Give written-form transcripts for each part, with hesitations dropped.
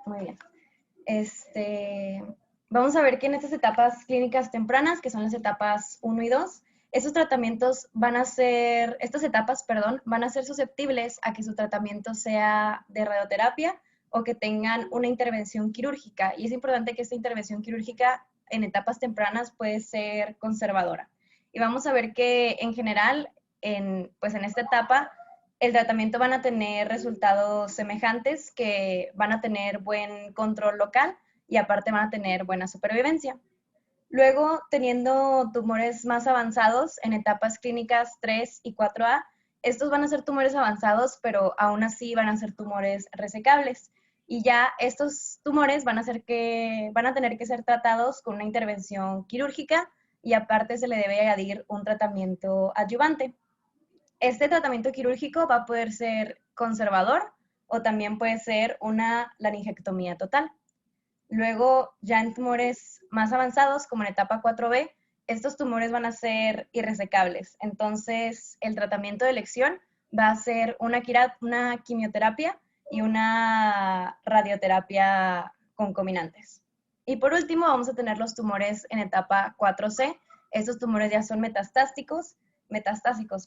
Muy bien. Vamos a ver que en estas etapas clínicas tempranas, que son las etapas 1 y 2, estos tratamientos van a ser, estas etapas, perdón, van a ser susceptibles a que su tratamiento sea de radioterapia o que tengan una intervención quirúrgica. Y es importante que esta intervención quirúrgica en etapas tempranas puede ser conservadora. Y vamos a ver que en general, pues en esta etapa, el tratamiento van a tener resultados semejantes, que van a tener buen control local y aparte van a tener buena supervivencia. Luego, teniendo tumores más avanzados en etapas clínicas 3 y 4A, estos van a ser tumores avanzados, pero aún así van a ser tumores resecables. Y ya estos tumores van a tener que ser tratados con una intervención quirúrgica y aparte se le debe añadir un tratamiento adyuvante. Este tratamiento quirúrgico va a poder ser conservador o también puede ser una laringectomía total. Luego, ya en tumores más avanzados, como en etapa 4B, estos tumores van a ser irresecables. Entonces, el tratamiento de elección va a ser una quimioterapia y una radioterapia concomitantes. Y por último, vamos a tener los tumores en etapa 4C. Estos tumores ya son metastásicos,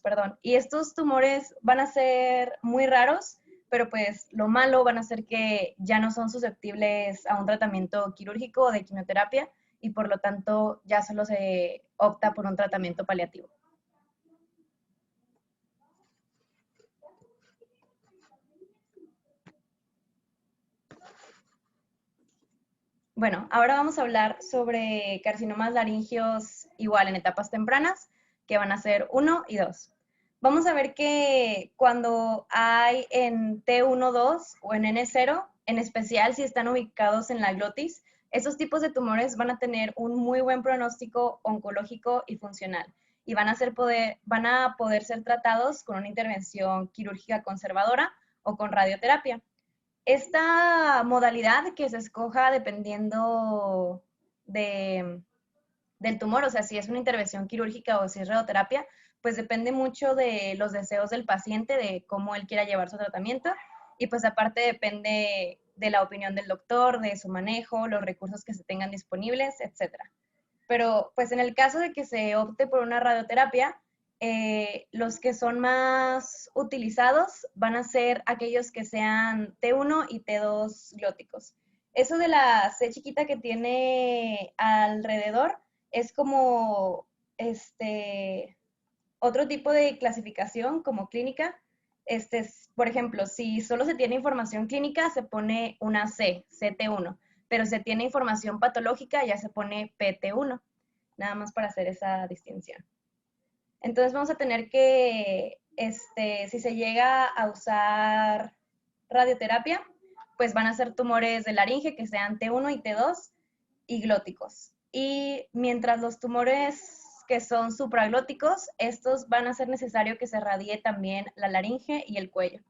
perdón. Y estos tumores van a ser muy raros, pero pues lo malo van a ser que ya no son susceptibles a un tratamiento quirúrgico o de quimioterapia y por lo tanto ya solo se opta por un tratamiento paliativo. Bueno, ahora vamos a hablar sobre carcinomas laringeos igual en etapas tempranas, que van a ser 1 y 2. Vamos a ver que cuando hay en T1-2 o en N0, en especial si están ubicados en la glotis, estos tipos de tumores van a tener un muy buen pronóstico oncológico y funcional y van a poder ser tratados con una intervención quirúrgica conservadora o con radioterapia. Esta modalidad que se escoja dependiendo del tumor, o sea, si es una intervención quirúrgica o si es radioterapia, pues depende mucho de los deseos del paciente, de cómo él quiera llevar su tratamiento, y pues aparte depende de la opinión del doctor, de su manejo, los recursos que se tengan disponibles, etcétera. Pero pues en el caso de que se opte por una radioterapia, los que son más utilizados van a ser aquellos que sean T1 y T2 glóticos. Eso de la C chiquita que tiene alrededor es como otro tipo de clasificación como clínica. Por ejemplo, si solo se tiene información clínica, se pone una C, CT1, pero si se tiene información patológica, ya se pone PT1, nada más para hacer esa distinción. Entonces vamos a tener que, si se llega a usar radioterapia, pues van a ser tumores de laringe que sean T1 y T2 y glóticos. Y mientras los tumores que son supraglóticos, estos van a ser necesario que se radie también la laringe y el cuello.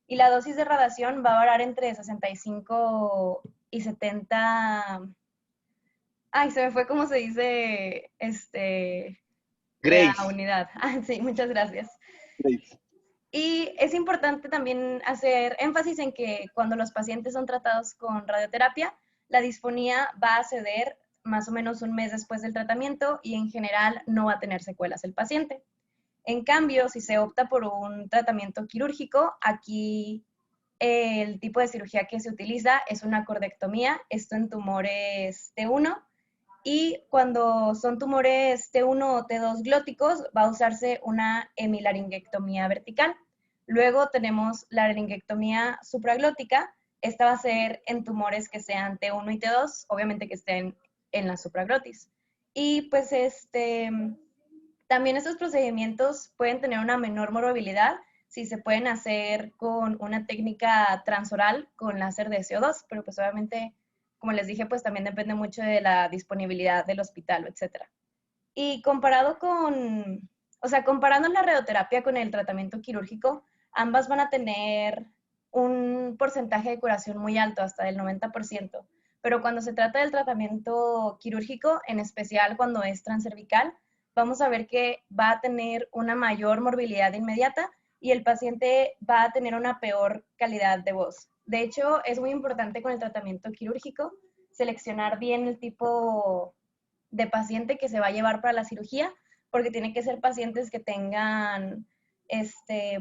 Y la dosis de radiación va a variar entre 65 y 70. Ay, se me fue cómo se dice la Grace. unidad. Ah, sí, muchas gracias. Grace. Y es importante también hacer énfasis en que cuando los pacientes son tratados con radioterapia, la disfonía va a ceder más o menos un mes después del tratamiento y en general no va a tener secuelas el paciente. En cambio, si se opta por un tratamiento quirúrgico, aquí el tipo de cirugía que se utiliza es una cordectomía, esto en tumores T1, y cuando son tumores T1 o T2 glóticos, va a usarse una hemilaringectomía vertical. Luego tenemos la laringectomía supraglótica. Esta va a ser en tumores que sean T1 y T2, obviamente que estén en la supraglotis. Y pues también estos procedimientos pueden tener una menor morbilidad si se pueden hacer con una técnica transoral con láser de CO2, pero pues obviamente, como les dije, pues también depende mucho de la disponibilidad del hospital, etcétera. Y comparando la radioterapia con el tratamiento quirúrgico, ambas van a tener un porcentaje de curación muy alto, hasta del 90%. Pero cuando se trata del tratamiento quirúrgico, en especial cuando es transcervical, vamos a ver que va a tener una mayor morbilidad inmediata y el paciente va a tener una peor calidad de voz. De hecho, es muy importante con el tratamiento quirúrgico seleccionar bien el tipo de paciente que se va a llevar para la cirugía, porque tiene que ser pacientes que tengan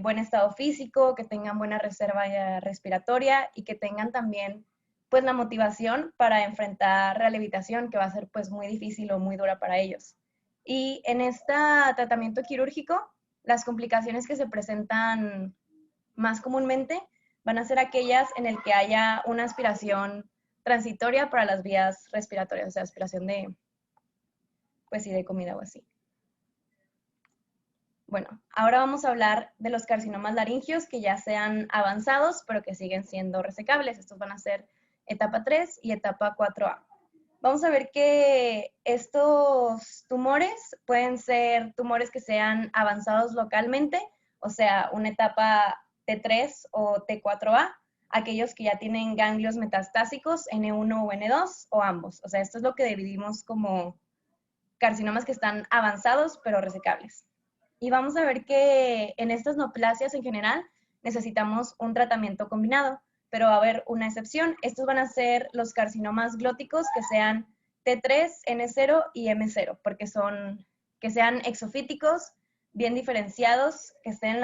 buen estado físico, que tengan buena reserva respiratoria y que tengan también pues la motivación para enfrentar rehabilitación, que va a ser pues muy difícil o muy dura para ellos. Y en este tratamiento quirúrgico, las complicaciones que se presentan más comúnmente van a ser aquellas en el que haya una aspiración transitoria para las vías respiratorias, o sea, aspiración de, pues sí, de comida o así. Bueno, ahora vamos a hablar de los carcinomas laringios que ya sean avanzados, pero que siguen siendo resecables. Estos van a ser etapa 3 y etapa 4A. Vamos a ver que estos tumores pueden ser tumores que sean avanzados localmente, o sea, una etapa T3 o T4A, aquellos que ya tienen ganglios metastásicos N1 o N2 o ambos. O sea, esto es lo que dividimos como carcinomas que están avanzados pero resecables. Y vamos a ver que en estas neoplasias en general necesitamos un tratamiento combinado, pero va a haber una excepción. Estos van a ser los carcinomas glóticos que sean T3, N0 y M0, porque que sean exofíticos, bien diferenciados, que estén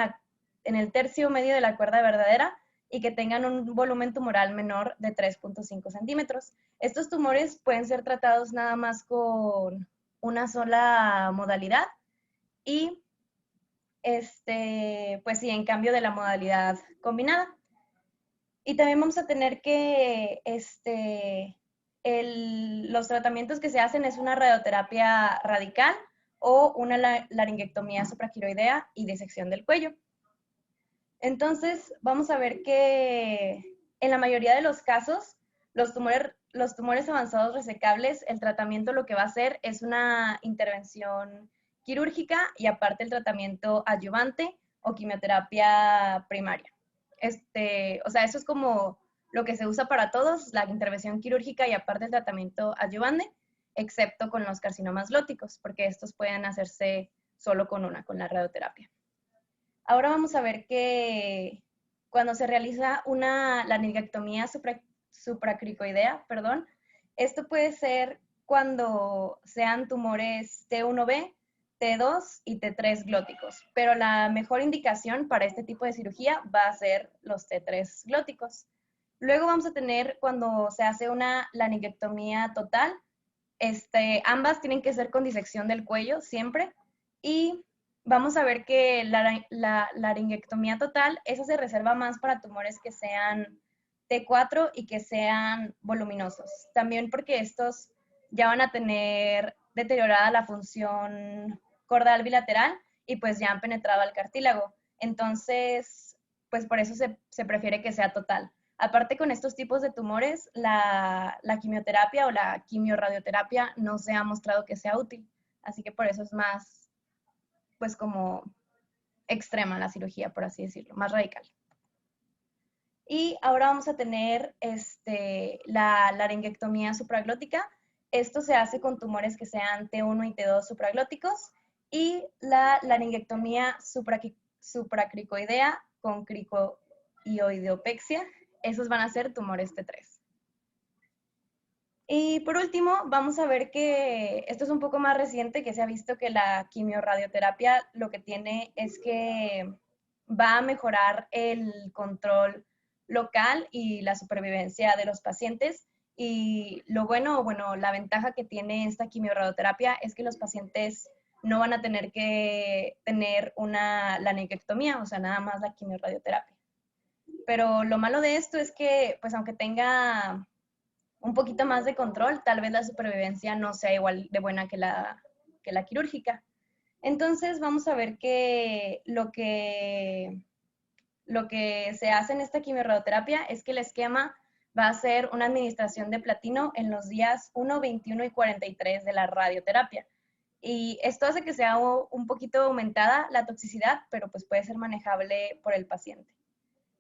en el tercio medio de la cuerda verdadera y que tengan un volumen tumoral menor de 3.5 centímetros. Estos tumores pueden ser tratados nada más con una sola modalidad y pues sí, en cambio de la modalidad combinada. Y también vamos a tener que los tratamientos que se hacen es una radioterapia radical o una laringectomía supraquiroidea y disección del cuello. Entonces, vamos a ver que en la mayoría de los casos, los tumores avanzados resecables, el tratamiento lo que va a hacer es una intervención quirúrgica y aparte el tratamiento adyuvante o quimioterapia primaria. O sea, eso es como lo que se usa para todos, la intervención quirúrgica y aparte el tratamiento adyuvante, excepto con los carcinomas glóticos, porque estos pueden hacerse solo con la radioterapia. Ahora vamos a ver que cuando se realiza una laringectomía supracricoidea, perdón, esto puede ser cuando sean tumores T1B, T2 y T3 glóticos, pero la mejor indicación para este tipo de cirugía va a ser los T3 glóticos. Luego vamos a tener cuando se hace una laringectomía total, ambas tienen que ser con disección del cuello siempre y vamos a ver que la laringectomía total, esa se reserva más para tumores que sean T4 y que sean voluminosos. También porque estos ya van a tener deteriorada la función cordal bilateral y pues ya han penetrado al cartílago. Entonces, pues por eso se prefiere que sea total. Aparte con estos tipos de tumores, la quimioterapia o la quimiorradioterapia no se ha mostrado que sea útil. Así que por eso es más, pues como extrema la cirugía, por así decirlo, más radical. Y ahora vamos a tener la laringectomía supraglótica. Esto se hace con tumores que sean T1 y T2 supraglóticos y la laringectomía supracricoidea con cricoioideopexia. Esos van a ser tumores T3. Y por último, vamos a ver que esto es un poco más reciente, que se ha visto que la quimiorradioterapia lo que tiene es que va a mejorar el control local y la supervivencia de los pacientes. Y lo bueno, la ventaja que tiene esta quimiorradioterapia es que los pacientes no van a tener que tener una laringectomía, o sea, nada más la quimiorradioterapia. Pero lo malo de esto es que, pues aunque tenga un poquito más de control, tal vez la supervivencia no sea igual de buena que la quirúrgica. Entonces vamos a ver que lo que se hace en esta quimiorradioterapia es que el esquema va a ser una administración de platino en los días 1, 21 y 43 de la radioterapia. Y esto hace que sea un poquito aumentada la toxicidad, pero pues puede ser manejable por el paciente.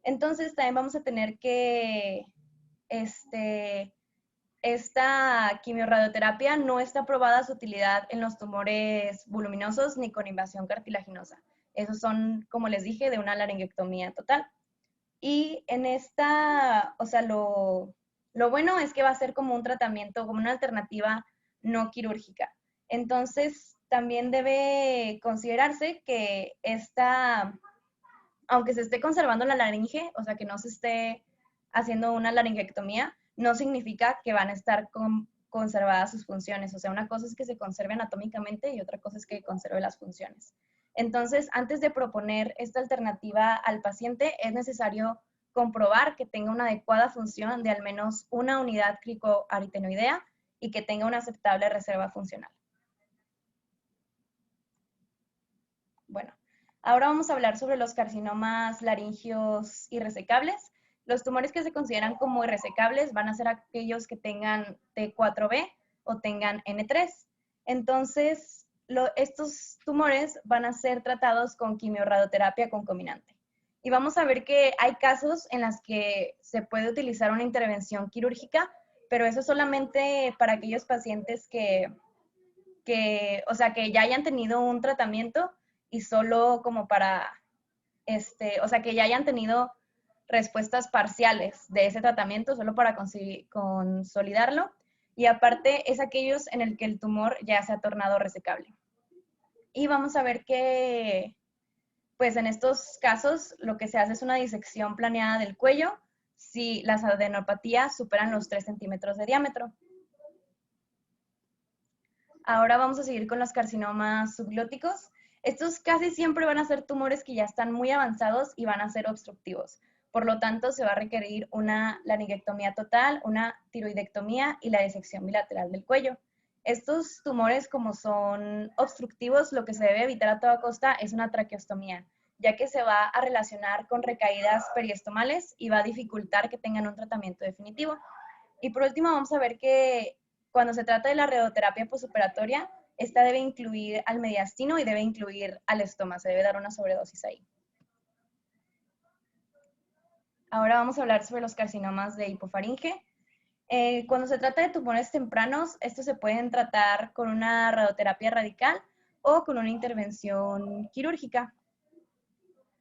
Entonces también vamos a tener que esta quimiorradioterapia no está probada su utilidad en los tumores voluminosos ni con invasión cartilaginosa. Esos son, como les dije, de una laringectomía total. Y en esta, o sea, lo bueno es que va a ser como un tratamiento, como una alternativa no quirúrgica. Entonces, también debe considerarse que esta, aunque se esté conservando la laringe, o sea, que no se esté haciendo una laringectomía, no significa que van a estar conservadas sus funciones. O sea, una cosa es que se conserve anatómicamente y otra cosa es que conserve las funciones. Entonces, antes de proponer esta alternativa al paciente, es necesario comprobar que tenga una adecuada función de al menos una unidad cricoaritenoidea y que tenga una aceptable reserva funcional. Bueno, ahora vamos a hablar sobre los carcinomas laringios irresecables. Los tumores que se consideran como irresecables van a ser aquellos que tengan T4B o tengan N3. Entonces, estos tumores van a ser tratados con quimiorradioterapia concominante. Y vamos a ver que hay casos en los que se puede utilizar una intervención quirúrgica, pero eso solamente para aquellos pacientes o sea, que ya hayan tenido un tratamiento y solo como para, o sea, que ya hayan tenido respuestas parciales de ese tratamiento solo para consolidarlo. Y aparte es aquellos en el que el tumor ya se ha tornado resecable. Y vamos a ver que, pues en estos casos, lo que se hace es una disección planeada del cuello si las adenopatías superan los 3 centímetros de diámetro. Ahora vamos a seguir con los carcinomas subglóticos. Estos casi siempre van a ser tumores que ya están muy avanzados y van a ser obstructivos. Por lo tanto, se va a requerir una laringectomía total, una tiroidectomía y la disección bilateral del cuello. Estos tumores, como son obstructivos, lo que se debe evitar a toda costa es una traqueostomía, ya que se va a relacionar con recaídas periestomales y va a dificultar que tengan un tratamiento definitivo. Y por último, vamos a ver que cuando se trata de la radioterapia postoperatoria, esta debe incluir al mediastino y debe incluir al estoma, se debe dar una sobredosis ahí. Ahora vamos a hablar sobre los carcinomas de hipofaringe. Cuando se trata de tumores tempranos, estos se pueden tratar con una radioterapia radical o con una intervención quirúrgica.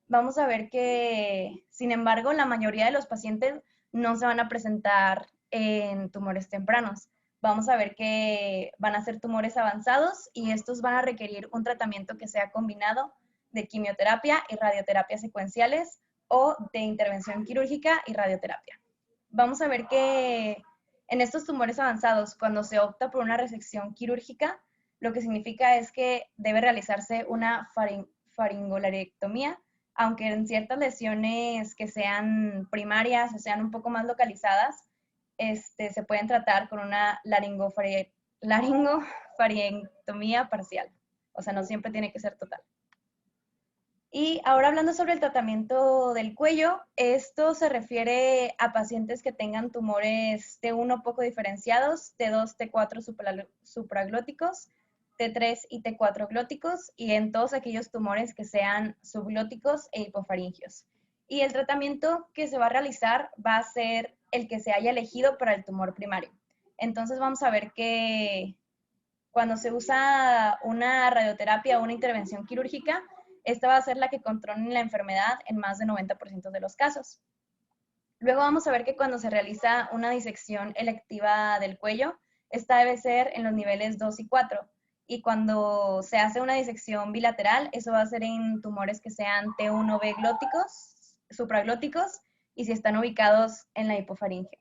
Vamos a ver que, sin embargo, la mayoría de los pacientes no se van a presentar en tumores tempranos. Vamos a ver que van a ser tumores avanzados y estos van a requerir un tratamiento que sea combinado de quimioterapia y radioterapia secuenciales o de intervención quirúrgica y radioterapia. Vamos a ver que en estos tumores avanzados, cuando se opta por una resección quirúrgica, lo que significa es que debe realizarse una faringolarectomía, aunque en ciertas lesiones que sean primarias o sean un poco más localizadas, se pueden tratar con una laringofaringectomía parcial. O sea, no siempre tiene que ser total. Y ahora hablando sobre el tratamiento del cuello, esto se refiere a pacientes que tengan tumores T1 poco diferenciados, T2, T4 supraglóticos, T3 y T4 glóticos, y en todos aquellos tumores que sean subglóticos e hipofaringios. Y el tratamiento que se va a realizar va a ser el que se haya elegido para el tumor primario. Entonces vamos a ver que cuando se usa una radioterapia o una intervención quirúrgica, esta va a ser la que controle la enfermedad en más de 90% de los casos. Luego vamos a ver que cuando se realiza una disección electiva del cuello, esta debe ser en los niveles 2 y 4. Y cuando se hace una disección bilateral, eso va a ser en tumores que sean T1B glóticos, supraglóticos, y si están ubicados en la hipofaringe.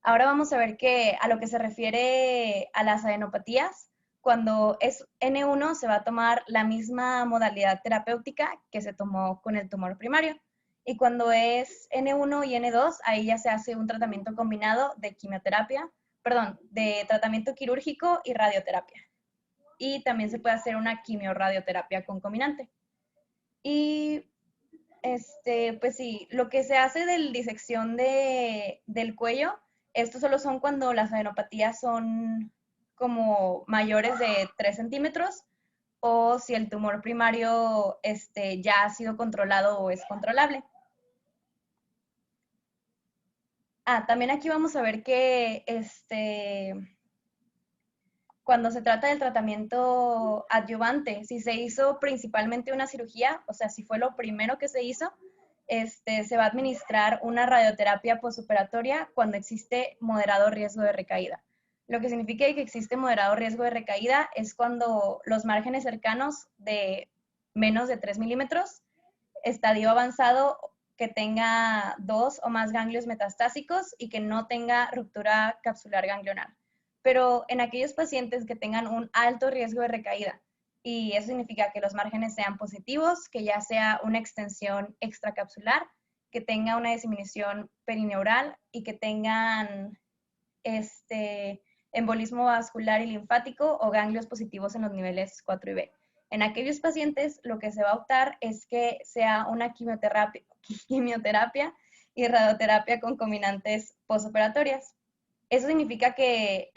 Ahora vamos a ver que a lo que se refiere a las adenopatías, cuando es N1 se va a tomar la misma modalidad terapéutica que se tomó con el tumor primario. Y cuando es N1 y N2, ahí ya se hace un tratamiento combinado de quimioterapia, perdón, de tratamiento quirúrgico y radioterapia. Y también se puede hacer una quimiorradioterapia concominante. Y pues sí, lo que se hace de disección del cuello, estos solo son cuando las adenopatías son como mayores de 3 centímetros o si el tumor primario ya ha sido controlado o es controlable. También aquí vamos a ver que cuando se trata del tratamiento adyuvante, si se hizo principalmente una cirugía, o sea, si fue lo primero que se hizo, se va a administrar una radioterapia postoperatoria cuando existe moderado riesgo de recaída. Lo que significa que existe moderado riesgo de recaída es cuando los márgenes cercanos de menos de 3 milímetros, estadio avanzado, que tenga 2 o más ganglios metastásicos y que no tenga ruptura capsular ganglionar. Pero en aquellos pacientes que tengan un alto riesgo de recaída, y eso significa que los márgenes sean positivos, que ya sea una extensión extracapsular, que tenga una disminución perineural y que tengan embolismo vascular y linfático o ganglios positivos en los niveles 4 y B. En aquellos pacientes, lo que se va a optar es que sea una quimioterapia y radioterapia concomitantes postoperatorias. Eso significa que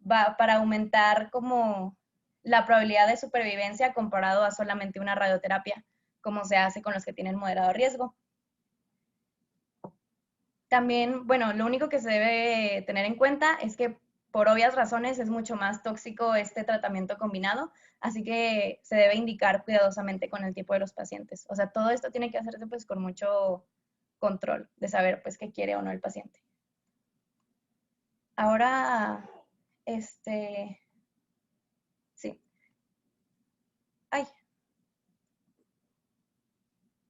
va para aumentar como la probabilidad de supervivencia comparado a solamente una radioterapia, como se hace con los que tienen moderado riesgo. También, bueno, lo único que se debe tener en cuenta es que por obvias razones es mucho más tóxico este tratamiento combinado, así que se debe indicar cuidadosamente con el tipo de los pacientes. O sea, todo esto tiene que hacerse pues con mucho control de saber pues qué quiere o no el paciente. Ahora, sí.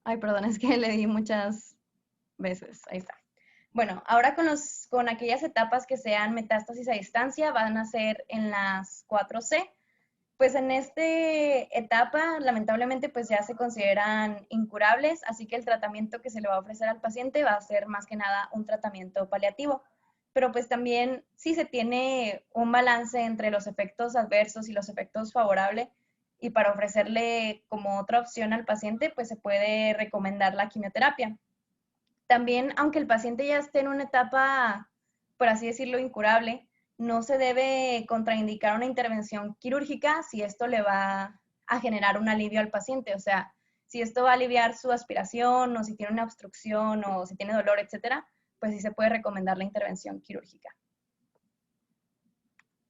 Ay, perdón, es que le di muchas veces. Ahí está. Bueno, ahora con aquellas etapas que sean metástasis a distancia, van a ser en las 4C. Pues en esta etapa, lamentablemente, pues ya se consideran incurables, así que el tratamiento que se le va a ofrecer al paciente va a ser más que nada un tratamiento paliativo. Pero pues también si se tiene un balance entre los efectos adversos y los efectos favorables, y para ofrecerle como otra opción al paciente, pues se puede recomendar la quimioterapia. También, aunque el paciente ya esté en una etapa, por así decirlo, incurable, no se debe contraindicar una intervención quirúrgica si esto le va a generar un alivio al paciente. O sea, si esto va a aliviar su aspiración o si tiene una obstrucción o si tiene dolor, etcétera, pues sí se puede recomendar la intervención quirúrgica.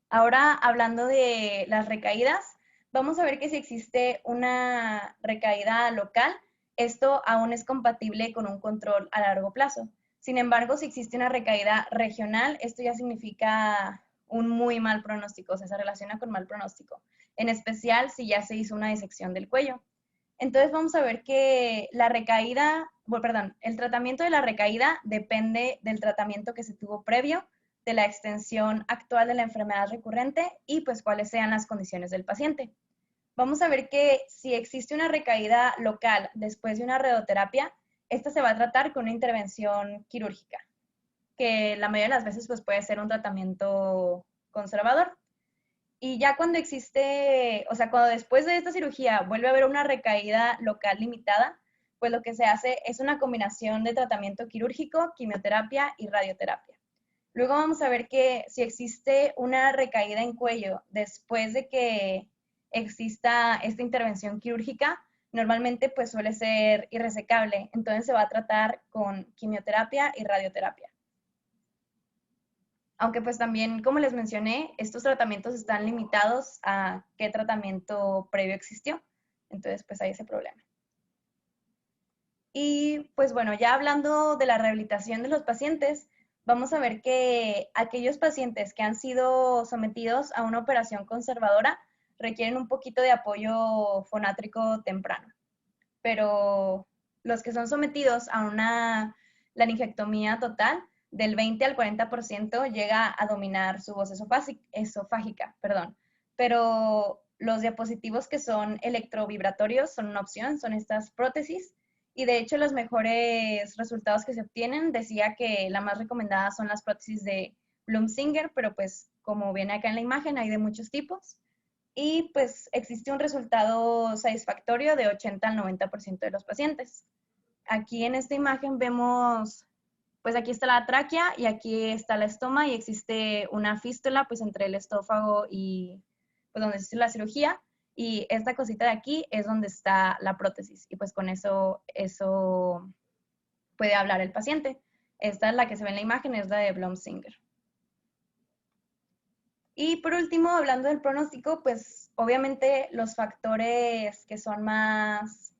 Ahora, hablando de las recaídas, vamos a ver que si existe una recaída local, esto aún es compatible con un control a largo plazo. Sin embargo, si existe una recaída regional, esto ya significa un muy mal pronóstico, o sea, se relaciona con mal pronóstico, en especial si ya se hizo una disección del cuello. Entonces vamos a ver que la recaída, bueno, perdón, el tratamiento de la recaída depende del tratamiento que se tuvo previo, de la extensión actual de la enfermedad recurrente y pues cuáles sean las condiciones del paciente. Vamos a ver que si existe una recaída local después de una radioterapia, esta se va a tratar con una intervención quirúrgica, que la mayoría de las veces pues puede ser un tratamiento conservador. Y ya cuando existe, o sea, cuando después de esta cirugía vuelve a haber una recaída local limitada, pues lo que se hace es una combinación de tratamiento quirúrgico, quimioterapia y radioterapia. Luego vamos a ver que si existe una recaída en cuello después de que exista esta intervención quirúrgica, normalmente pues suele ser irresecable, entonces se va a tratar con quimioterapia y radioterapia. Aunque pues también, como les mencioné, estos tratamientos están limitados a qué tratamiento previo existió. Entonces, pues hay ese problema. Y pues bueno, ya hablando de la rehabilitación de los pacientes, vamos a ver que aquellos pacientes que han sido sometidos a una operación conservadora requieren un poquito de apoyo fonátrico temprano. Pero los que son sometidos a una laringectomía total, del 20 al 40% llega a dominar su voz esofágica, perdón. Pero los diapositivos que son electrovibratorios son una opción, son estas prótesis. Y de hecho los mejores resultados que se obtienen, decía que la más recomendada son las prótesis de Blumsinger, pero pues como viene acá en la imagen hay de muchos tipos. Y pues existe un resultado satisfactorio de 80 al 90% de los pacientes. Aquí en esta imagen vemos, pues aquí está la tráquea y aquí está la estoma y existe una fístula pues entre el estófago y pues donde se hizo la cirugía, y esta cosita de aquí es donde está la prótesis y pues con eso puede hablar el paciente. Esta es la que se ve en la imagen, es la de Blumsinger. Y por último, hablando del pronóstico, pues obviamente los factores que son más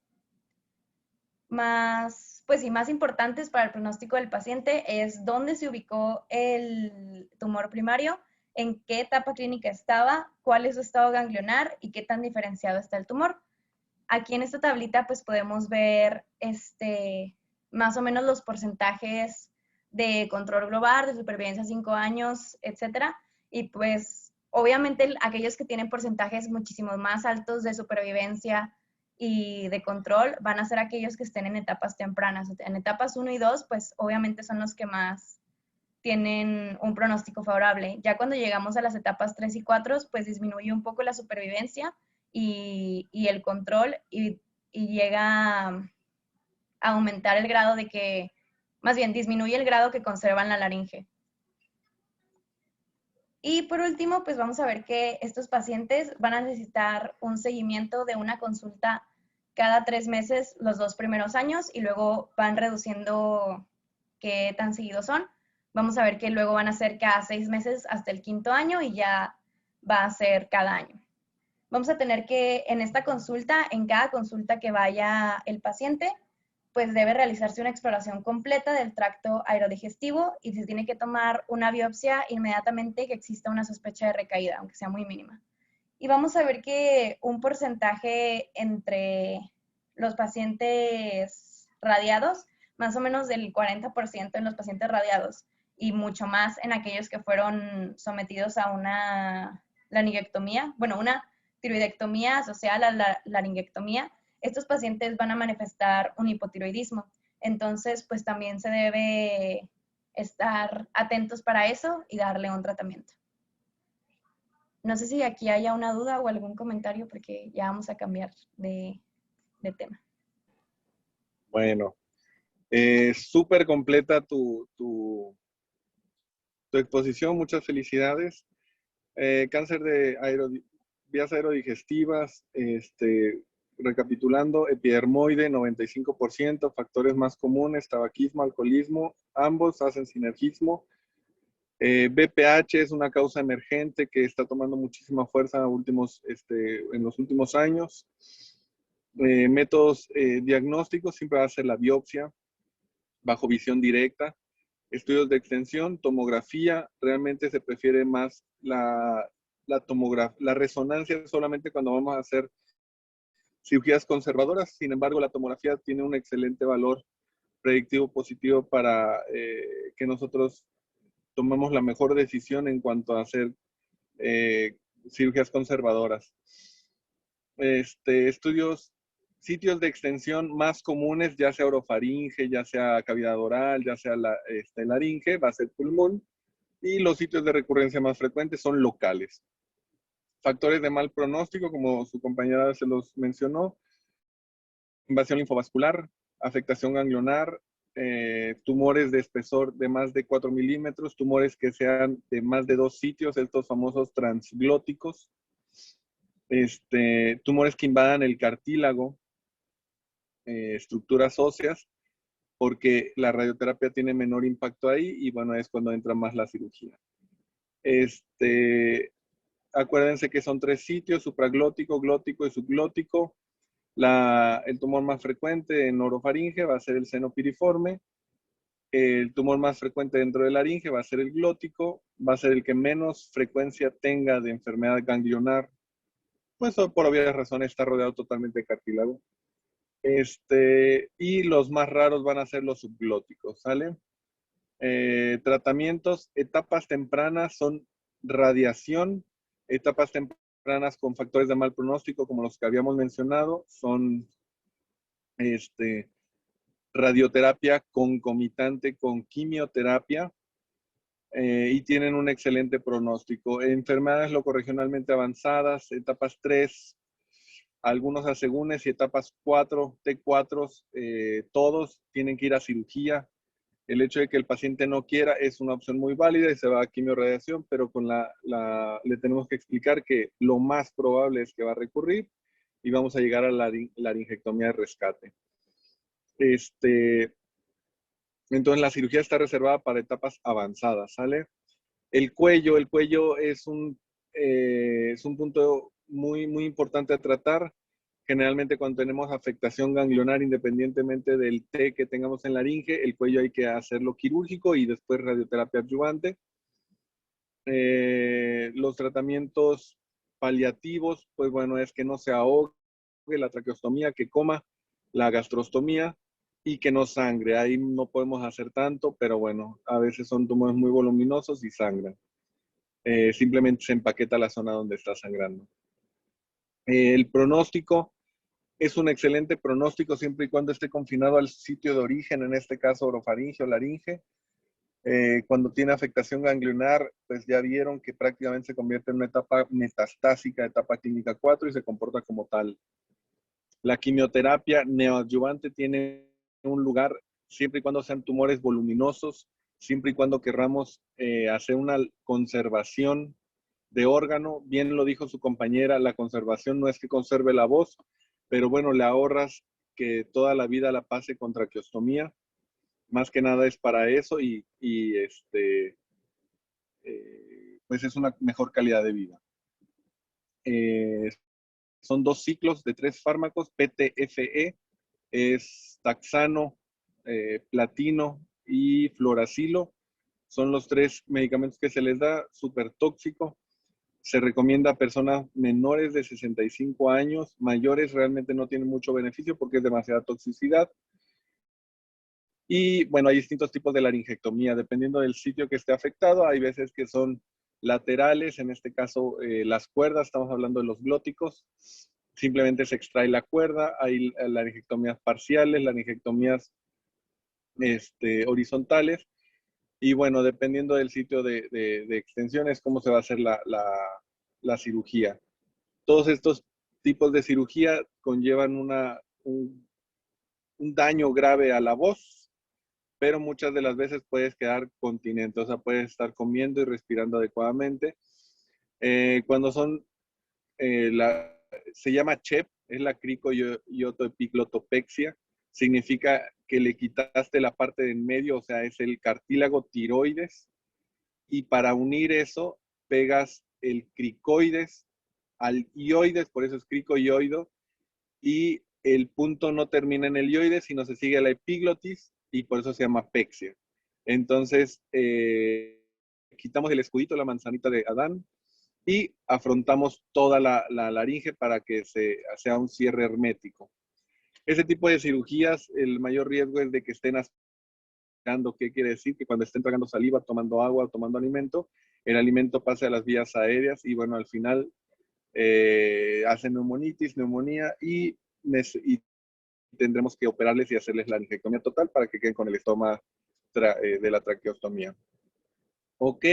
pues sí, más importantes para el pronóstico del paciente es dónde se ubicó el tumor primario, en qué etapa clínica estaba, cuál es su estado ganglionar y qué tan diferenciado está el tumor. Aquí en esta tablita pues podemos ver más o menos los porcentajes de control global, de supervivencia a 5 años, etcétera. Y pues obviamente aquellos que tienen porcentajes muchísimo más altos de supervivencia y de control van a ser aquellos que estén en etapas tempranas. En etapas 1 y 2 pues obviamente son los que más tienen un pronóstico favorable. Ya cuando llegamos a las etapas 3 y 4, pues disminuye un poco la supervivencia y el control y llega a aumentar el grado de que, más bien disminuye el grado que conservan la laringe. Y por último, pues vamos a ver que estos pacientes van a necesitar un seguimiento de una consulta cada 3 meses los 2 primeros años y luego van reduciendo qué tan seguidos son. Vamos a ver que luego van a ser cada 6 meses hasta el 5.º año y ya va a ser cada año. Vamos a tener que en esta consulta, en cada consulta que vaya el paciente, pues debe realizarse una exploración completa del tracto aerodigestivo y se tiene que tomar una biopsia inmediatamente que exista una sospecha de recaída, aunque sea muy mínima. Y vamos a ver que un porcentaje entre los pacientes radiados, más o menos del 40% en los pacientes radiados y mucho más en aquellos que fueron sometidos a una laringectomía, bueno, una tiroidectomía asociada a la laringectomía, estos pacientes van a manifestar un hipotiroidismo. Entonces, pues también se debe estar atentos para eso y darle un tratamiento. No sé si aquí haya una duda o algún comentario porque ya vamos a cambiar de tema. Bueno, súper completa tu exposición, muchas felicidades. Cáncer de vías aerodigestivas, recapitulando, epidermoide 95%, factores más comunes, tabaquismo, alcoholismo, ambos hacen sinergismo. BPH es una causa emergente que está tomando muchísima fuerza en los últimos años. Métodos diagnósticos, siempre va a ser la biopsia, bajo visión directa. Estudios de extensión, tomografía, realmente se prefiere más la resonancia solamente cuando vamos a hacer cirugías conservadoras. Sin embargo, la tomografía tiene un excelente valor predictivo positivo para que nosotros tomemos la mejor decisión en cuanto a hacer cirugías conservadoras. Sitios de extensión más comunes, ya sea orofaringe, ya sea cavidad oral, ya sea laringe, va a ser pulmón. Y los sitios de recurrencia más frecuentes son locales. Factores de mal pronóstico, como su compañera se los mencionó: invasión linfovascular, afectación ganglionar, tumores de espesor de más de 4 milímetros, tumores que sean de más de 2 sitios, estos famosos transglóticos, tumores que invadan el cartílago, estructuras óseas, porque la radioterapia tiene menor impacto ahí y bueno, es cuando entra más la cirugía. Acuérdense que son 3 sitios: supraglótico, glótico y subglótico. El tumor más frecuente en orofaringe va a ser el seno piriforme. El tumor más frecuente dentro de la laringe va a ser el glótico, va a ser el que menos frecuencia tenga de enfermedad ganglionar, pues por obvias razones está rodeado totalmente de cartílago. Y los más raros van a ser los subglóticos, ¿sale? Tratamientos, etapas tempranas son radiación, etapas tempranas con factores de mal pronóstico como los que habíamos mencionado son radioterapia concomitante con quimioterapia y tienen un excelente pronóstico. Enfermedades locorregionalmente avanzadas, etapas 3, algunos asegúnes y etapas 4, T4, todos tienen que ir a cirugía. El hecho de que el paciente no quiera es una opción muy válida y se va a quimiorradiación, pero le tenemos que explicar que lo más probable es que va a recurrir y vamos a llegar a la laringectomía de rescate. Entonces la cirugía está reservada para etapas avanzadas, ¿sale? El cuello es un punto muy, muy importante a tratar. Generalmente cuando tenemos afectación ganglionar, independientemente del T que tengamos en laringe, el cuello hay que hacerlo quirúrgico y después radioterapia adyuvante. Los tratamientos paliativos, pues bueno, es que no se ahogue la traqueostomía, que coma la gastrostomía y que no sangre. Ahí no podemos hacer tanto, pero bueno, a veces son tumores muy voluminosos y sangran. Simplemente se empaqueta la zona donde está sangrando. El pronóstico es un excelente pronóstico siempre y cuando esté confinado al sitio de origen, en este caso orofaringe o laringe. Cuando tiene afectación ganglionar, pues ya vieron que prácticamente se convierte en una etapa metastásica, etapa clínica 4 y se comporta como tal. La quimioterapia neoadyuvante tiene un lugar siempre y cuando sean tumores voluminosos, siempre y cuando querramos hacer una conservación de órgano. Bien lo dijo su compañera, la conservación no es que conserve la voz, pero bueno, le ahorras que toda la vida la pase con traqueostomía. Más que nada es para eso pues es una mejor calidad de vida. Son 2 ciclos de 3 fármacos, PTFE, es taxano, platino y fluoracilo. Son los 3 medicamentos que se les da, súper tóxico. Se recomienda a personas menores de 65 años, mayores realmente no tienen mucho beneficio porque es demasiada toxicidad. Y bueno, hay distintos tipos de laringectomía, dependiendo del sitio que esté afectado. Hay veces que son laterales, en este caso las cuerdas, estamos hablando de los glóticos. Simplemente se extrae la cuerda. Hay laringectomías parciales, laringectomías horizontales. Y bueno, dependiendo del sitio de extensión es cómo se va a hacer la cirugía. Todos estos tipos de cirugía conllevan un daño grave a la voz, pero muchas de las veces puedes quedar continente, o sea, puedes estar comiendo y respirando adecuadamente. Cuando son, se llama CHEP, es la cricoiotoepiglotopexia, significa que le quitaste la parte de en medio, o sea, es el cartílago tiroides, y para unir eso, pegas el cricoides al ioides, por eso es cricoioido, y el punto no termina en el ioides, sino se sigue a la epiglotis, y por eso se llama pexia. Entonces, quitamos el escudito, la manzanita de Adán, y afrontamos toda la laringe para que sea un cierre hermético. Ese tipo de cirugías, el mayor riesgo es de que estén aspirando. ¿Qué quiere decir? Que cuando estén tragando saliva, tomando agua, tomando alimento, el alimento pase a las vías aéreas y bueno, al final hacen neumonitis, neumonía y tendremos que operarles y hacerles la laringectomía total para que queden con el estómago de la traqueostomía. Ok,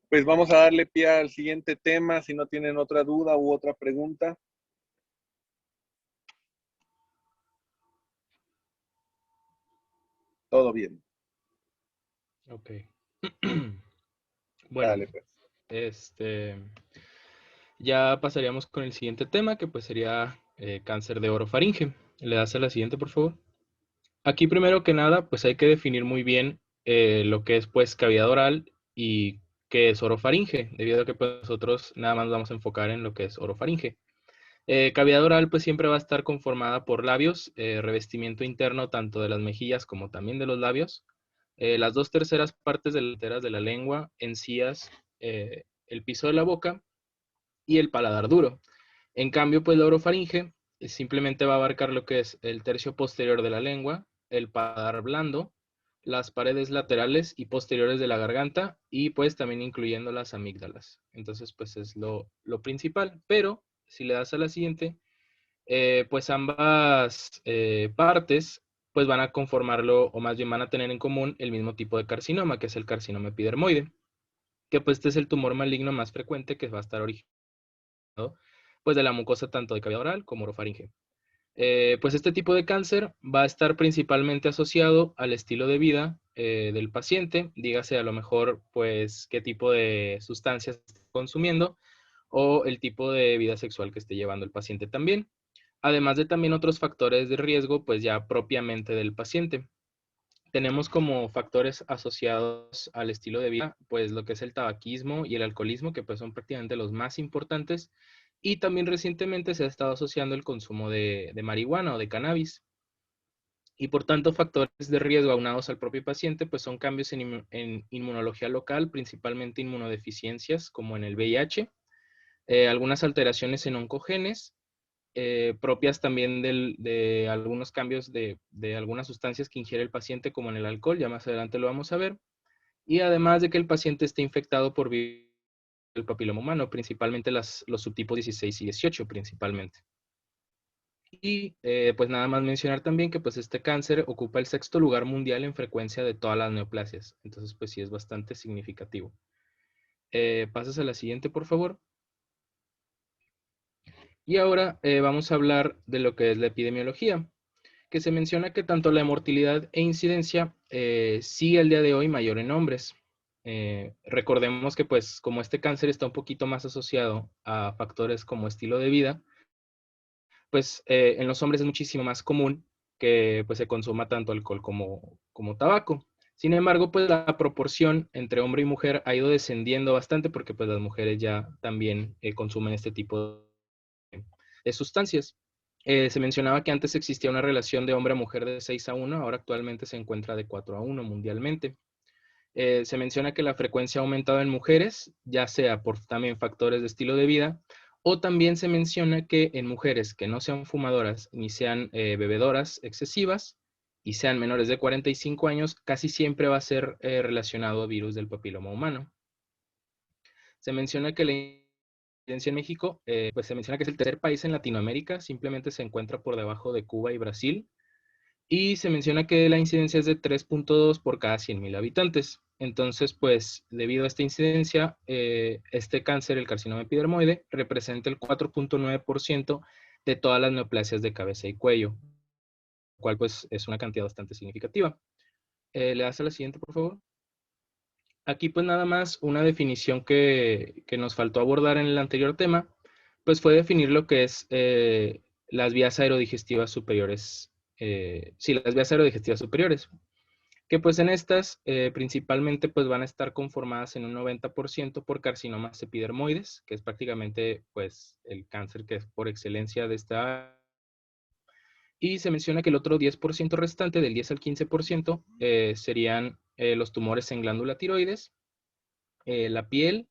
pues vamos a darle pie al siguiente tema, si no tienen otra duda u otra pregunta. Todo bien. Ok. Bueno, Dale, pues. ya pasaríamos con el siguiente tema, que pues sería cáncer de orofaringe. ¿Le das a la siguiente, por favor? Aquí primero que nada, pues hay que definir muy bien lo que es pues cavidad oral y qué es orofaringe, debido a que pues, nosotros nada más vamos a enfocar en lo que es orofaringe. Cavidad oral pues siempre va a estar conformada por labios, revestimiento interno tanto de las mejillas como también de los labios, las 2/3 partes delanteras de la lengua, encías, el piso de la boca y el paladar duro. En cambio, pues la orofaringe simplemente va a abarcar lo que es el tercio posterior de la lengua, el paladar blando, las paredes laterales y posteriores de la garganta y pues también incluyendo las amígdalas. Entonces, pues es lo principal. Pero si le das a la siguiente, pues ambas partes pues van a conformarlo o más bien van a tener en común el mismo tipo de carcinoma, que es el carcinoma epidermoide, que pues este es el tumor maligno más frecuente que va a estar originado pues de la mucosa tanto de cavidad oral como orofaringe. Pues este tipo de cáncer va a estar principalmente asociado al estilo de vida del paciente, dígase a lo mejor pues qué tipo de sustancias está consumiendo o el tipo de vida sexual que esté llevando el paciente también, además de también otros factores de riesgo pues ya propiamente del paciente. Tenemos como factores asociados al estilo de vida, pues lo que es el tabaquismo y el alcoholismo, que pues son prácticamente los más importantes, Y también recientemente se ha estado asociando el consumo de marihuana o de cannabis. Y por tanto, factores de riesgo aunados al propio paciente, pues son cambios en inmunología local, principalmente inmunodeficiencias, como en el VIH, algunas alteraciones en oncogenes, propias también de algunos cambios de algunas sustancias que ingiere el paciente, como en el alcohol, ya más adelante lo vamos a ver, y además de que el paciente esté infectado por virus del papiloma humano, principalmente los subtipos 16 y 18 principalmente. Y pues nada más mencionar también que pues este cáncer ocupa el 6º lugar mundial en frecuencia de todas las neoplasias. Entonces pues sí es bastante significativo. Pasas a la siguiente, por favor. Y ahora vamos a hablar de lo que es la epidemiología, que se menciona que tanto la mortalidad e incidencia sigue al día de hoy mayor en hombres. Recordemos que pues como este cáncer está un poquito más asociado a factores como estilo de vida, pues en los hombres es muchísimo más común que pues se consuma tanto alcohol como tabaco. Sin embargo, pues la proporción entre hombre y mujer ha ido descendiendo bastante porque pues las mujeres ya también consumen este tipo de sustancias. Se mencionaba que antes existía una relación de hombre a mujer de 6:1, ahora actualmente se encuentra de 4:1 mundialmente. Se menciona que la frecuencia ha aumentado en mujeres, ya sea por también factores de estilo de vida, o también se menciona que en mujeres que no sean fumadoras ni sean bebedoras excesivas y sean menores de 45 años, casi siempre va a ser relacionado a virus del papiloma humano. Se menciona que la incidencia en México, pues se menciona que es el tercer país en Latinoamérica, simplemente se encuentra por debajo de Cuba y Brasil, y se menciona que la incidencia es de 3.2 por cada 100,000 habitantes. Entonces, pues, debido a esta incidencia, este cáncer, el carcinoma epidermoide, representa el 4.9% de todas las neoplasias de cabeza y cuello, lo cual, pues, es una cantidad bastante significativa. ¿Le das a la siguiente, por favor? Aquí, pues, nada más una definición que nos faltó abordar en el anterior tema, pues, fue definir lo que es las vías aerodigestivas superiores. Sí, las vías aerodigestivas superiores, que pues en estas principalmente pues van a estar conformadas en un 90% por carcinomas epidermoides, que es prácticamente pues el cáncer que es por excelencia de esta. Y se menciona que el otro 10% restante, del 10 al 15%, serían los tumores en glándula tiroides, la piel,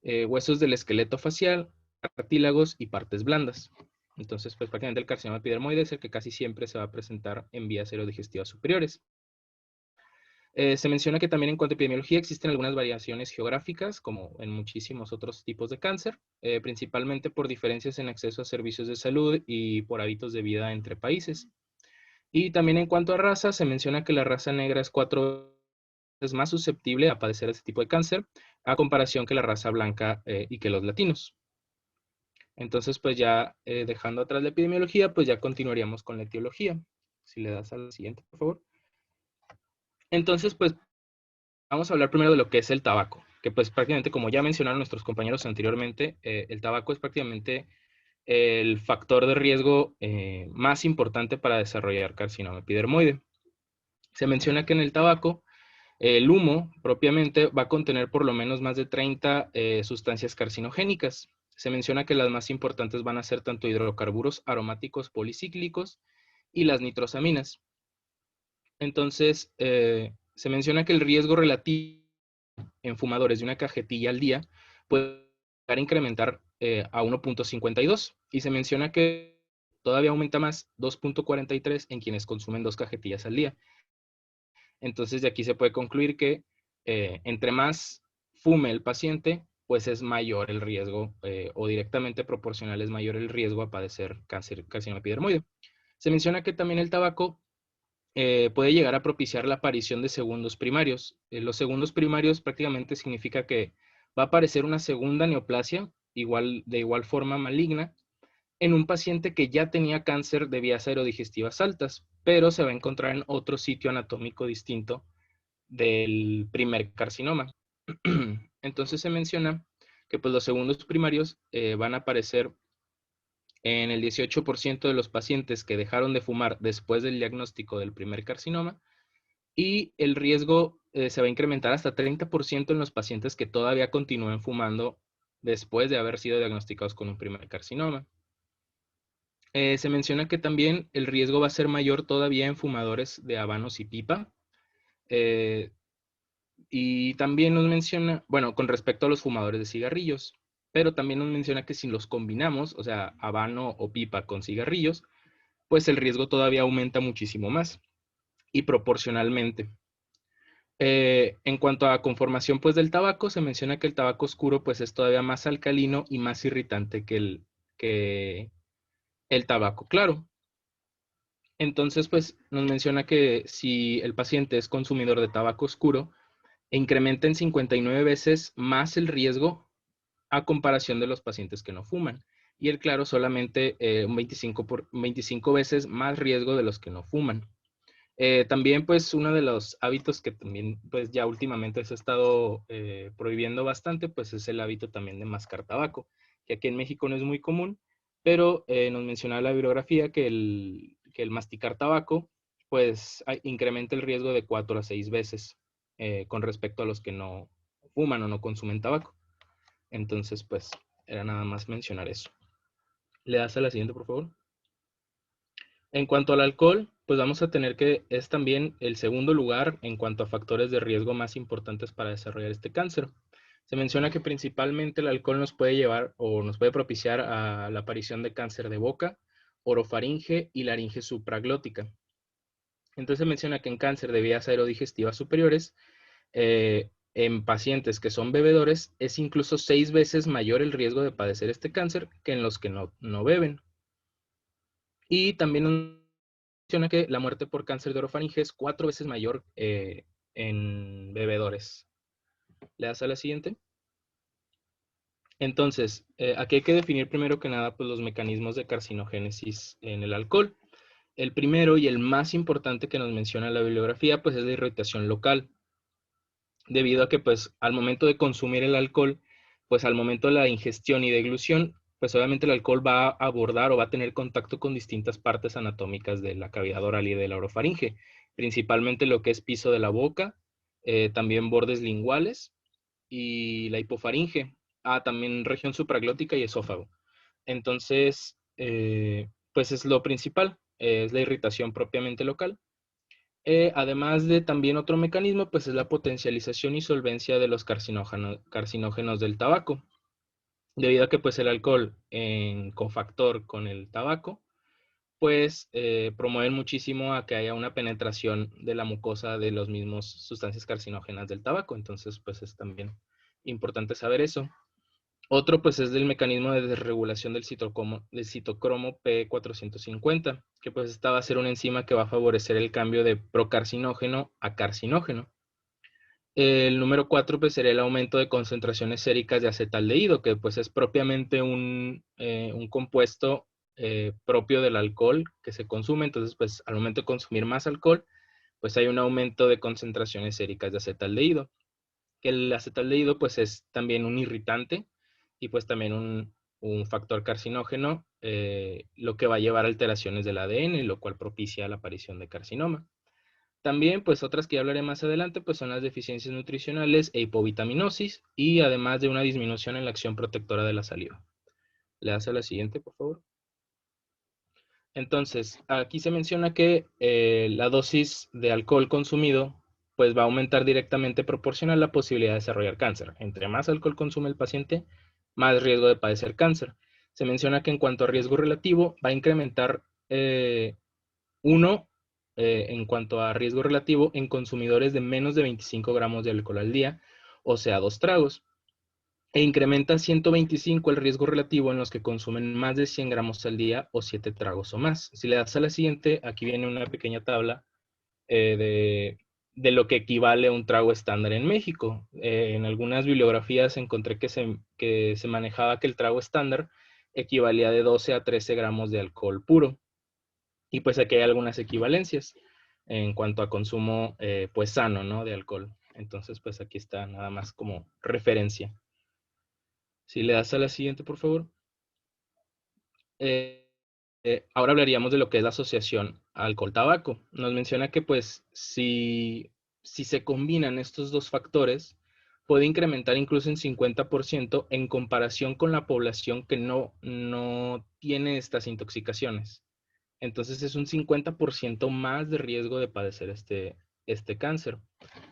huesos del esqueleto facial, cartílagos y partes blandas. Entonces, pues prácticamente el carcinoma epidermoide es el que casi siempre se va a presentar en vías aerodigestivas superiores. Se menciona que también en cuanto a epidemiología existen algunas variaciones geográficas, como en muchísimos otros tipos de cáncer, principalmente por diferencias en acceso a servicios de salud y por hábitos de vida entre países. Y también en cuanto a raza, se menciona que la raza negra es 4 veces más susceptible a padecer este tipo de cáncer, a comparación que la raza blanca y que los latinos. Entonces, pues ya dejando atrás la epidemiología, pues ya continuaríamos con la etiología. Si le das a la siguiente, por favor. Entonces, pues vamos a hablar primero de lo que es el tabaco, que pues prácticamente como ya mencionaron nuestros compañeros anteriormente, el tabaco es prácticamente el factor de riesgo más importante para desarrollar carcinoma epidermoide. Se menciona que en el tabaco, el humo propiamente va a contener por lo menos más de 30 sustancias carcinogénicas. Se menciona que las más importantes van a ser tanto hidrocarburos aromáticos policíclicos y las nitrosaminas. Entonces, se menciona que el riesgo relativo en fumadores de una cajetilla al día puede llegar a incrementar a 1.52 y se menciona que todavía aumenta más, 2.43 en quienes consumen 2 cajetillas al día. Entonces de aquí se puede concluir que entre más fume el paciente, pues es mayor el riesgo o directamente proporcional es mayor el riesgo a padecer carcinoma epidermoide. Se menciona que también el tabaco puede llegar a propiciar la aparición de segundos primarios. Los segundos primarios prácticamente significa que va a aparecer una segunda neoplasia, de igual forma maligna, en un paciente que ya tenía cáncer de vías aerodigestivas altas, pero se va a encontrar en otro sitio anatómico distinto del primer carcinoma. Entonces se menciona que pues, los segundos primarios van a aparecer en el 18% de los pacientes que dejaron de fumar después del diagnóstico del primer carcinoma, y el riesgo se va a incrementar hasta 30% en los pacientes que todavía continúen fumando después de haber sido diagnosticados con un primer carcinoma. Se menciona que también el riesgo va a ser mayor todavía en fumadores de habanos y pipa. Y también nos menciona, bueno, con respecto a los fumadores de cigarrillos, pero también nos menciona que si los combinamos, o sea, habano o pipa con cigarrillos, pues el riesgo todavía aumenta muchísimo más y proporcionalmente. En cuanto a conformación pues del tabaco, se menciona que el tabaco oscuro pues es todavía más alcalino y más irritante que el tabaco claro. Entonces pues nos menciona que si el paciente es consumidor de tabaco oscuro, incrementa en 59 veces más el riesgo a comparación de los pacientes que no fuman. Y el claro solamente un 25 veces más riesgo de los que no fuman. También, pues, uno de los hábitos que también, pues, ya últimamente se ha estado prohibiendo bastante, pues, es el hábito también de mascar tabaco, que aquí en México no es muy común, pero nos menciona la bibliografía que el masticar tabaco, pues, incrementa el riesgo de 4 a 6 veces con respecto a los que no fuman o no consumen tabaco. Entonces, pues, era nada más mencionar eso. ¿Le das a la siguiente, por favor? En cuanto al alcohol, pues vamos a tener que es también el segundo lugar en cuanto a factores de riesgo más importantes para desarrollar este cáncer. Se menciona que principalmente el alcohol nos puede llevar o nos puede propiciar a la aparición de cáncer de boca, orofaringe y laringe supraglótica. Entonces se menciona que en cáncer de vías aerodigestivas superiores, en pacientes que son bebedores, es incluso 6 veces mayor el riesgo de padecer este cáncer que en los que no beben. Y también menciona que la muerte por cáncer de orofaringe es 4 veces mayor en bebedores. ¿Le das a la siguiente? Entonces, aquí hay que definir primero que nada pues, los mecanismos de carcinogénesis en el alcohol. El primero y el más importante que nos menciona la bibliografía pues, es la irritación local, debido a que pues, al momento de consumir el alcohol, pues al momento de la ingestión y deglución, pues obviamente el alcohol va a abordar o va a tener contacto con distintas partes anatómicas de la cavidad oral y de la orofaringe, principalmente lo que es piso de la boca, también bordes linguales y la hipofaringe, también región supraglótica y esófago. Entonces, pues es lo principal, es la irritación propiamente local. Además de también otro mecanismo, pues es la potencialización y solvencia de los carcinógenos del tabaco, debido a que pues el alcohol en cofactor con el tabaco, pues promueven muchísimo a que haya una penetración de la mucosa de los mismos sustancias carcinógenas del tabaco, entonces pues es también importante saber eso. Otro, pues, es del mecanismo de desregulación del citocromo P450, que pues esta va a ser una enzima que va a favorecer el cambio de procarcinógeno a carcinógeno. El número 4, pues, sería el aumento de concentraciones séricas de acetaldehído, que pues es propiamente un compuesto propio del alcohol que se consume. Entonces, pues, al momento de consumir más alcohol, pues hay un aumento de concentraciones séricas de acetaldehído. El acetaldehído, pues, es también un irritante y pues también un factor carcinógeno, lo que va a llevar a alteraciones del ADN, lo cual propicia la aparición de carcinoma. También, pues otras que ya hablaré más adelante, pues son las deficiencias nutricionales e hipovitaminosis y además de una disminución en la acción protectora de la saliva. Le das a la siguiente, por favor. Entonces, aquí se menciona que la dosis de alcohol consumido pues va a aumentar directamente proporcional a la posibilidad de desarrollar cáncer. Entre más alcohol consume el paciente, más riesgo de padecer cáncer. Se menciona que en cuanto a riesgo relativo, va a incrementar en cuanto a riesgo relativo en consumidores de menos de 25 gramos de alcohol al día, o sea, 2 tragos. E incrementa 125 el riesgo relativo en los que consumen más de 100 gramos al día o 7 tragos o más. Si le das a la siguiente, aquí viene una pequeña tabla de lo que equivale a un trago estándar en México. En algunas bibliografías encontré que se manejaba que el trago estándar equivalía de 12 a 13 gramos de alcohol puro. Y pues aquí hay algunas equivalencias en cuanto a consumo pues sano, ¿no? De alcohol. Entonces pues aquí está nada más como referencia. Si le das a la siguiente, por favor. Ahora hablaríamos de lo que es la asociación alcohol-tabaco. Nos menciona que pues si se combinan estos dos factores, puede incrementar incluso en 50% en comparación con la población que no tiene estas intoxicaciones. Entonces es un 50% más de riesgo de padecer este cáncer.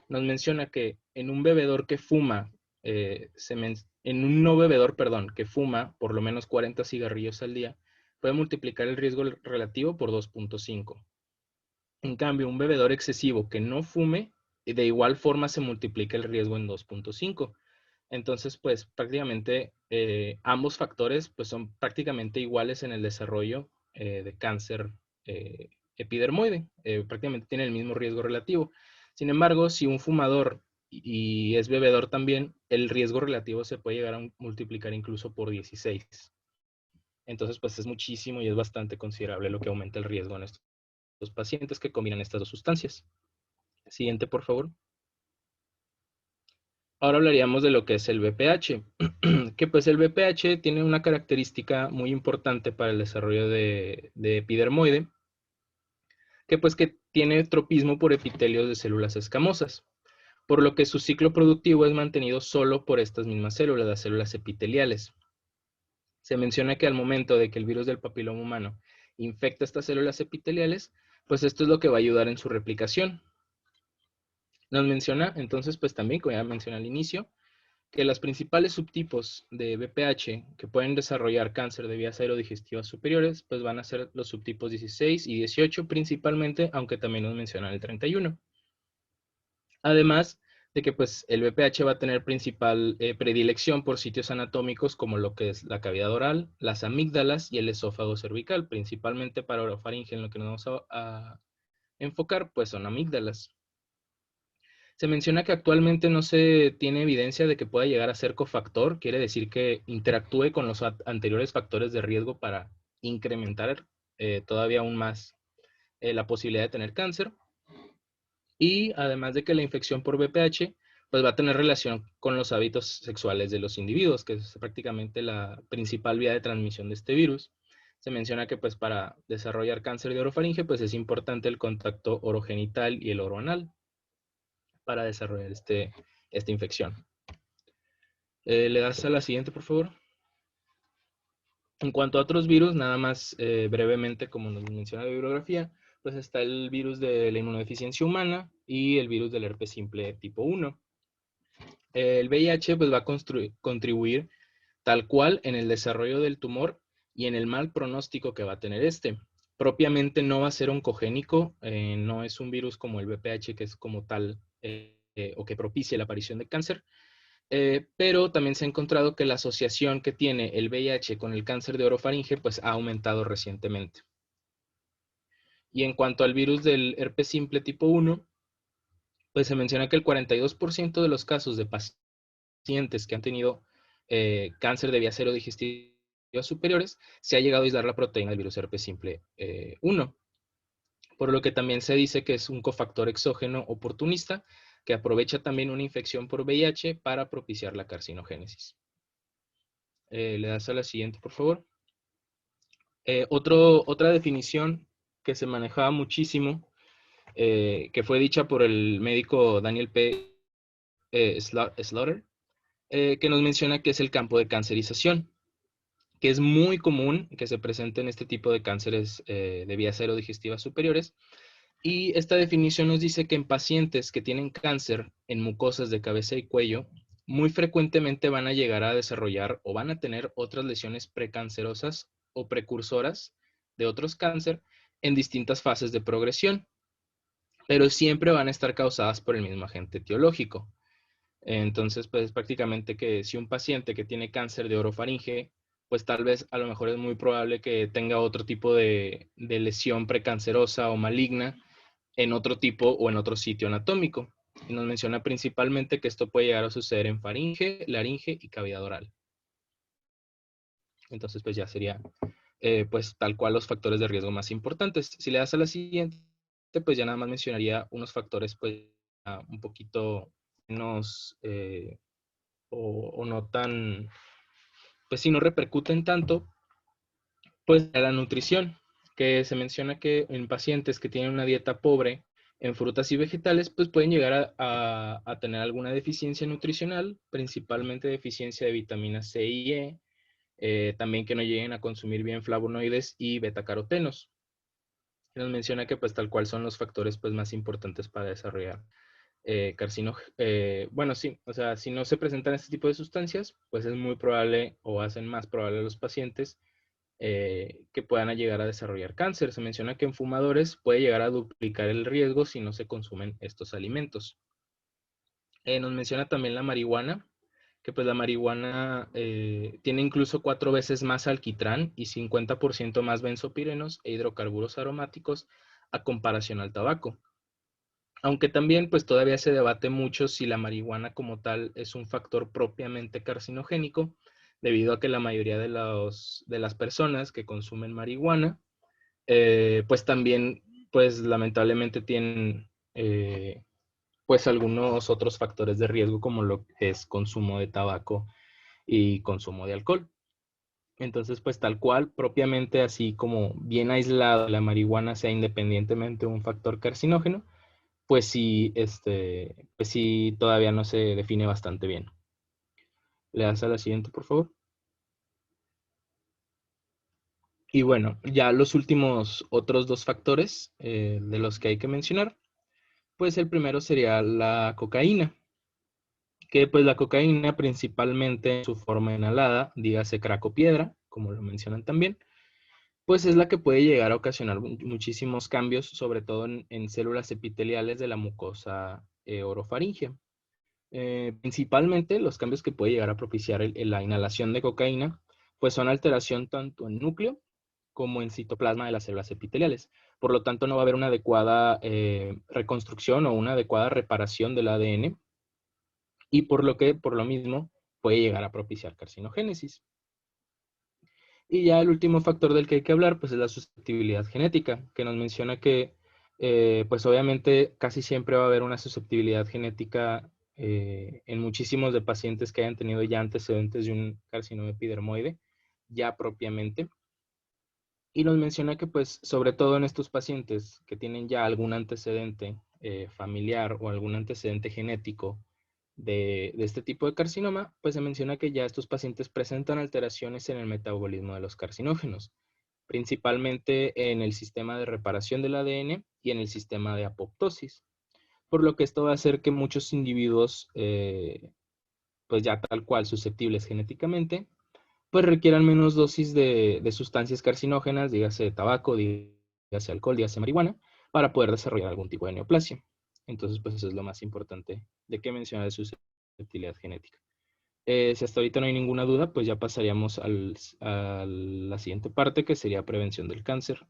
Nos menciona que en un bebedor que fuma, en un no bebedor, perdón, que fuma por lo menos 40 cigarrillos al día, puede multiplicar el riesgo relativo por 2.5. En cambio, un bebedor excesivo que no fume, de igual forma se multiplica el riesgo en 2.5. Entonces, pues prácticamente ambos factores pues, son prácticamente iguales en el desarrollo de cáncer epidermoide. Prácticamente tienen el mismo riesgo relativo. Sin embargo, si un fumador y es bebedor también, el riesgo relativo se puede llegar a multiplicar incluso por 16. Entonces, pues es muchísimo y es bastante considerable lo que aumenta el riesgo en estos pacientes que combinan estas dos sustancias. Siguiente, por favor. Ahora hablaríamos de lo que es el BPH, que pues el BPH tiene una característica muy importante para el desarrollo de epidermoide, que pues que tiene tropismo por epitelios de células escamosas, por lo que su ciclo productivo es mantenido solo por estas mismas células, las células epiteliales. Se menciona que al momento de que el virus del papiloma humano infecta estas células epiteliales, pues esto es lo que va a ayudar en su replicación. Nos menciona entonces pues también, como ya mencioné al inicio, que los principales subtipos de BPH que pueden desarrollar cáncer de vías aerodigestivas superiores, pues van a ser los subtipos 16 y 18 principalmente, aunque también nos menciona el 31. Además de que pues el BPH va a tener principal predilección por sitios anatómicos como lo que es la cavidad oral, las amígdalas y el esófago cervical, principalmente para orofaringe, en lo que nos vamos a enfocar, pues son amígdalas. Se menciona que actualmente no se tiene evidencia de que pueda llegar a ser cofactor, quiere decir que interactúe con los anteriores factores de riesgo para incrementar todavía aún más la posibilidad de tener cáncer. Y además de que la infección por VPH pues va a tener relación con los hábitos sexuales de los individuos, que es prácticamente la principal vía de transmisión de este virus. Se menciona que pues para desarrollar cáncer de orofaringe pues es importante el contacto orogenital y el oroanal para desarrollar esta infección. ¿Le das a la siguiente, por favor? En cuanto a otros virus, nada más brevemente, como nos menciona la bibliografía, pues está el virus de la inmunodeficiencia humana y el virus del herpes simple tipo 1. El VIH pues, va a contribuir tal cual en el desarrollo del tumor y en el mal pronóstico que va a tener este. Propiamente no va a ser oncogénico, no es un virus como el VPH que es como tal o que propicia la aparición de cáncer, pero también se ha encontrado que la asociación que tiene el VIH con el cáncer de orofaringe pues ha aumentado recientemente. Y en cuanto al virus del herpes simple tipo 1, pues se menciona que el 42% de los casos de pacientes que han tenido cáncer de vías aerodigestivas superiores se ha llegado a aislar la proteína del virus herpes simple 1. Por lo que también se dice que es un cofactor exógeno oportunista que aprovecha también una infección por VIH para propiciar la carcinogénesis. Le das a la siguiente, por favor. Otra definición que se manejaba muchísimo, que fue dicha por el médico Daniel P. Slaughter, que nos menciona que es el campo de cancerización, que es muy común que se presente en este tipo de cánceres de vías aerodigestivas superiores. Y esta definición nos dice que en pacientes que tienen cáncer en mucosas de cabeza y cuello, muy frecuentemente van a llegar a desarrollar o van a tener otras lesiones precancerosas o precursoras de otros cáncer en distintas fases de progresión, pero siempre van a estar causadas por el mismo agente etiológico. Entonces, pues prácticamente que si un paciente que tiene cáncer de orofaringe, pues tal vez a lo mejor es muy probable que tenga otro tipo de lesión precancerosa o maligna en otro tipo o en otro sitio anatómico. Y nos menciona principalmente que esto puede llegar a suceder en faringe, laringe y cavidad oral. Entonces, pues ya sería, pues tal cual los factores de riesgo más importantes. Si le das a la siguiente, pues ya nada más mencionaría unos factores, pues un poquito menos o no tan, pues si no repercuten tanto, pues a la nutrición, que se menciona que en pacientes que tienen una dieta pobre En frutas y vegetales, pues pueden llegar a tener alguna deficiencia nutricional, principalmente deficiencia de vitaminas C y E, también que no lleguen a consumir bien flavonoides y betacarotenos. Nos menciona que pues tal cual son los factores pues más importantes para desarrollar bueno, sí, o sea, si no se presentan este tipo de sustancias, pues es muy probable o hacen más probable a los pacientes que puedan llegar a desarrollar cáncer. Se menciona que en fumadores puede llegar a duplicar el riesgo si no se consumen estos alimentos. Nos menciona también la marihuana, que pues la marihuana tiene incluso 4 veces más alquitrán y 50% más benzopirenos e hidrocarburos aromáticos a comparación al tabaco. Aunque también pues todavía se debate mucho si la marihuana como tal es un factor propiamente carcinogénico, debido a que la mayoría de las personas que consumen marihuana, pues también pues lamentablemente tienen pues algunos otros factores de riesgo como lo que es consumo de tabaco y consumo de alcohol. Entonces, pues tal cual, propiamente así como bien aislado la marihuana sea independientemente un factor carcinógeno, pues sí todavía no se define bastante bien. Le das a la siguiente, por favor. Y bueno, ya los últimos otros dos factores de los que hay que mencionar, pues el primero sería la cocaína, que pues la cocaína principalmente en su forma inhalada, dígase crack o piedra, como lo mencionan también, pues es la que puede llegar a ocasionar muchísimos cambios, sobre todo en células epiteliales de la mucosa orofaringea. Principalmente los cambios que puede llegar a propiciar la inhalación de cocaína, pues son alteración tanto en núcleo como en citoplasma de las células epiteliales. Por lo tanto, no va a haber una adecuada reconstrucción o una adecuada reparación del ADN y por lo mismo, puede llegar a propiciar carcinogénesis. Y ya el último factor del que hay que hablar, pues es la susceptibilidad genética, que nos menciona que, pues obviamente casi siempre va a haber una susceptibilidad genética en muchísimos de pacientes que hayan tenido ya antecedentes de un carcinoma epidermoide, ya propiamente. Y nos menciona que, pues, sobre todo en estos pacientes que tienen ya algún antecedente familiar o algún antecedente genético de este tipo de carcinoma, pues se menciona que ya estos pacientes presentan alteraciones en el metabolismo de los carcinógenos, principalmente en el sistema de reparación del ADN y en el sistema de apoptosis, por lo que esto va a hacer que muchos individuos, pues ya tal cual susceptibles genéticamente, pues requieran menos dosis de sustancias carcinógenas, dígase tabaco, dígase alcohol, dígase marihuana, para poder desarrollar algún tipo de neoplasia. Entonces, pues eso es lo más importante de que menciona de susceptibilidad genética. Si hasta ahorita no hay ninguna duda, pues ya pasaríamos a la siguiente parte, que sería prevención del cáncer.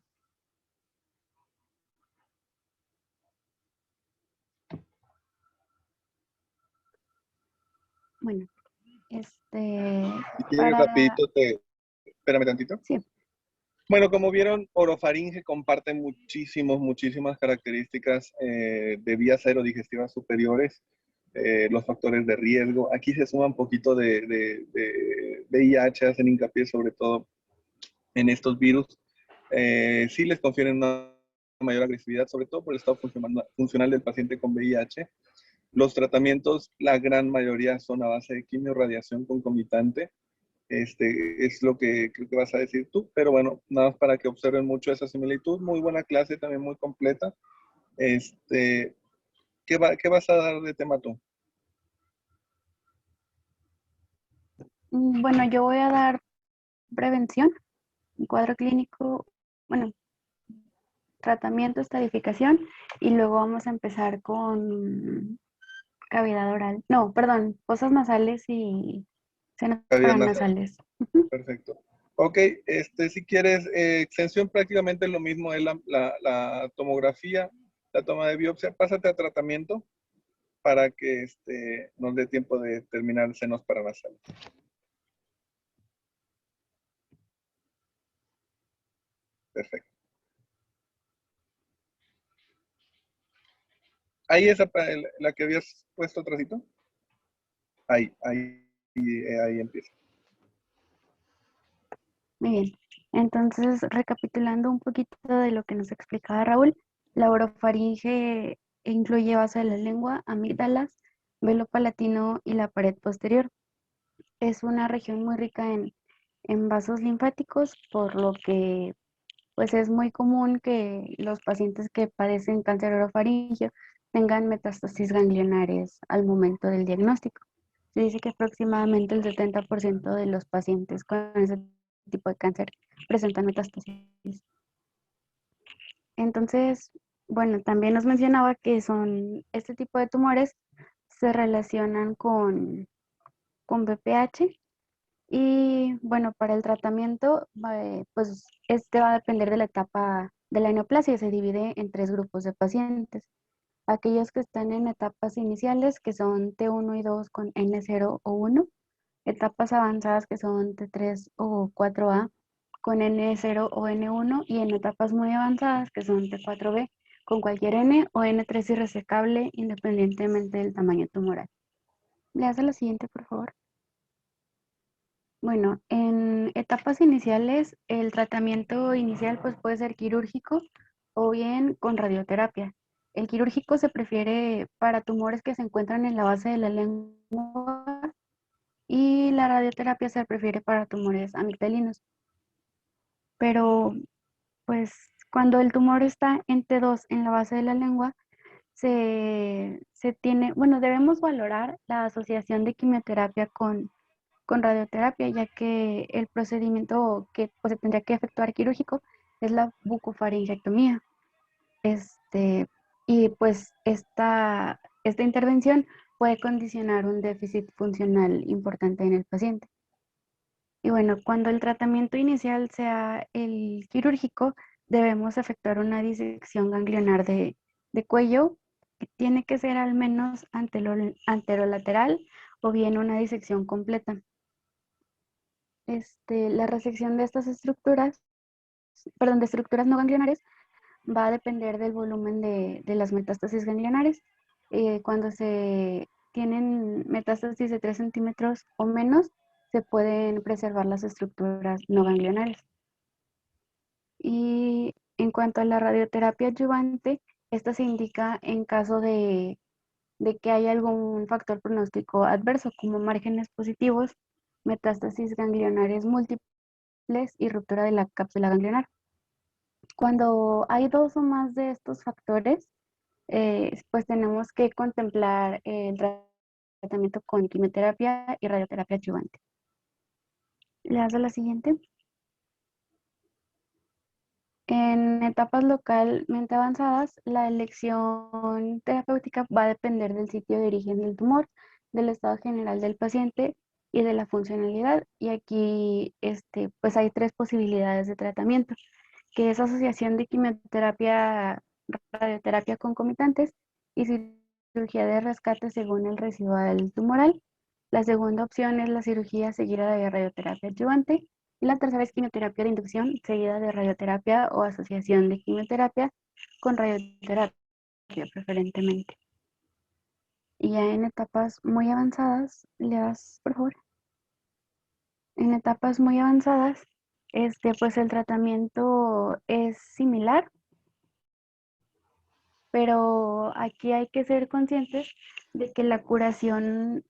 Bueno, Si quieres para... rapidito, espérame tantito. Sí. Bueno, como vieron, orofaringe comparte muchísimas características de vías aerodigestivas superiores, los factores de riesgo. Aquí se suma un poquito de VIH, hacen hincapié sobre todo en estos virus. Sí les confieren una mayor agresividad, sobre todo por el estado funcional del paciente con VIH. Los tratamientos, la gran mayoría son a base de quimiorradiación concomitante. Es lo que creo que vas a decir tú, pero bueno, nada más para que observen mucho esa similitud. Muy buena clase, también muy completa. ¿Qué vas a dar de tema tú? Bueno, yo voy a dar prevención, un cuadro clínico, bueno, tratamiento, estadificación, y luego vamos a empezar con cavidad oral. No, perdón, fosas nasales y senos Cavidad nasal. paranasales. Perfecto. Ok, si quieres, extensión prácticamente lo mismo es la tomografía, la toma de biopsia. Pásate a tratamiento para que nos dé tiempo de terminar senos paranasales. Perfecto. Ahí esa, la que habías puesto atrásito. Ahí empieza. Muy bien. Entonces, recapitulando un poquito de lo que nos explicaba Raúl, La orofaringe incluye base de la lengua, amígdalas, velo palatino y la pared posterior. Es una región muy rica en vasos linfáticos, por lo que pues es muy común que los pacientes que padecen cáncer orofaringeo tengan metástasis ganglionares al momento del diagnóstico. Se dice que aproximadamente el 70% de los pacientes con ese tipo de cáncer presentan metástasis. Entonces, bueno, también nos mencionaba que este tipo de tumores se relacionan con BPH y bueno, para el tratamiento, pues este va a depender de la etapa de la neoplasia. Se divide en 3 grupos de pacientes. Aquellos que están en etapas iniciales, que son T1 y 2 con N0 o 1. Etapas avanzadas, que son T3 o 4A con N0 o N1. Y en etapas muy avanzadas, que son T4B con cualquier N o N3 irresecable, independientemente del tamaño tumoral. ¿Le hace la siguiente, por favor? Bueno, en etapas iniciales, el tratamiento inicial pues, puede ser quirúrgico o bien con radioterapia. El quirúrgico se prefiere para tumores que se encuentran en la base de la lengua y la radioterapia se prefiere para tumores amigdalinos. Pero pues cuando el tumor está en T2 en la base de la lengua, bueno, debemos valorar la asociación de quimioterapia con radioterapia, ya que el procedimiento que pues, se tendría que efectuar quirúrgico es la bucofaringectomía. Y pues esta intervención puede condicionar un déficit funcional importante en el paciente. Y bueno, cuando el tratamiento inicial sea el quirúrgico, debemos efectuar una disección ganglionar de cuello, que tiene que ser al menos anterolateral o bien una disección completa. La resección de estas estructuras, perdón, de estructuras no ganglionares, va a depender del volumen de las metástasis ganglionares. Cuando se tienen metástasis de 3 centímetros o menos, se pueden preservar las estructuras no ganglionares. Y en cuanto a la radioterapia adyuvante, esta se indica en caso de que haya algún factor pronóstico adverso, como márgenes positivos, metástasis ganglionares múltiples y ruptura de la cápsula ganglionar. Cuando hay 2 o más de estos factores, pues tenemos que contemplar el tratamiento con quimioterapia y radioterapia adyuvante. ¿Le das a la siguiente? En etapas localmente avanzadas, la elección terapéutica va a depender del sitio de origen del tumor, del estado general del paciente y de la funcionalidad. Y aquí pues hay 3 posibilidades de tratamiento, que es asociación de quimioterapia, radioterapia concomitantes y cirugía de rescate según el residual tumoral. La segunda opción es la cirugía seguida de radioterapia adyuvante. Y la tercera es quimioterapia de inducción seguida de radioterapia o asociación de quimioterapia con radioterapia preferentemente. Y ya en etapas muy avanzadas, le das, por favor. En etapas muy avanzadas, pues el tratamiento es similar, pero aquí hay que ser conscientes de que la curación,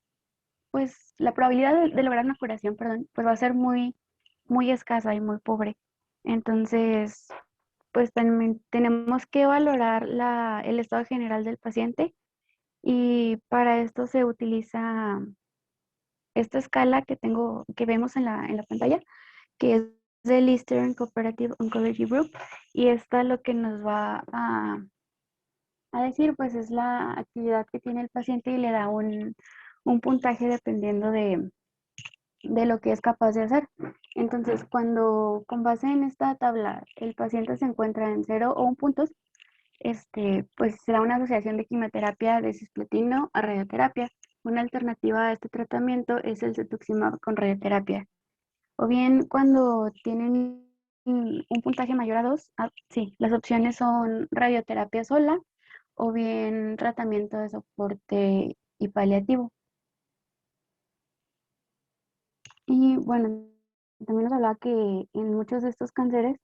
pues la probabilidad de lograr una curación, perdón, pues va a ser muy, muy escasa y muy pobre. Entonces, pues también tenemos que valorar el estado general del paciente y para esto se utiliza esta escala que vemos en la pantalla, que es del Eastern Cooperative Oncology Group, y esta lo que nos va a decir pues es la actividad que tiene el paciente y le da un puntaje dependiendo de lo que es capaz de hacer. Entonces, cuando con base en esta tabla el paciente se encuentra en 0 o 1 puntos, pues será una asociación de quimioterapia de cisplatino a radioterapia. Una alternativa a este tratamiento es el cetuximab con radioterapia. O bien cuando tienen un puntaje mayor a 2, sí, las opciones son radioterapia sola o bien tratamiento de soporte y paliativo. Y bueno, también nos hablaba que en muchos de estos cánceres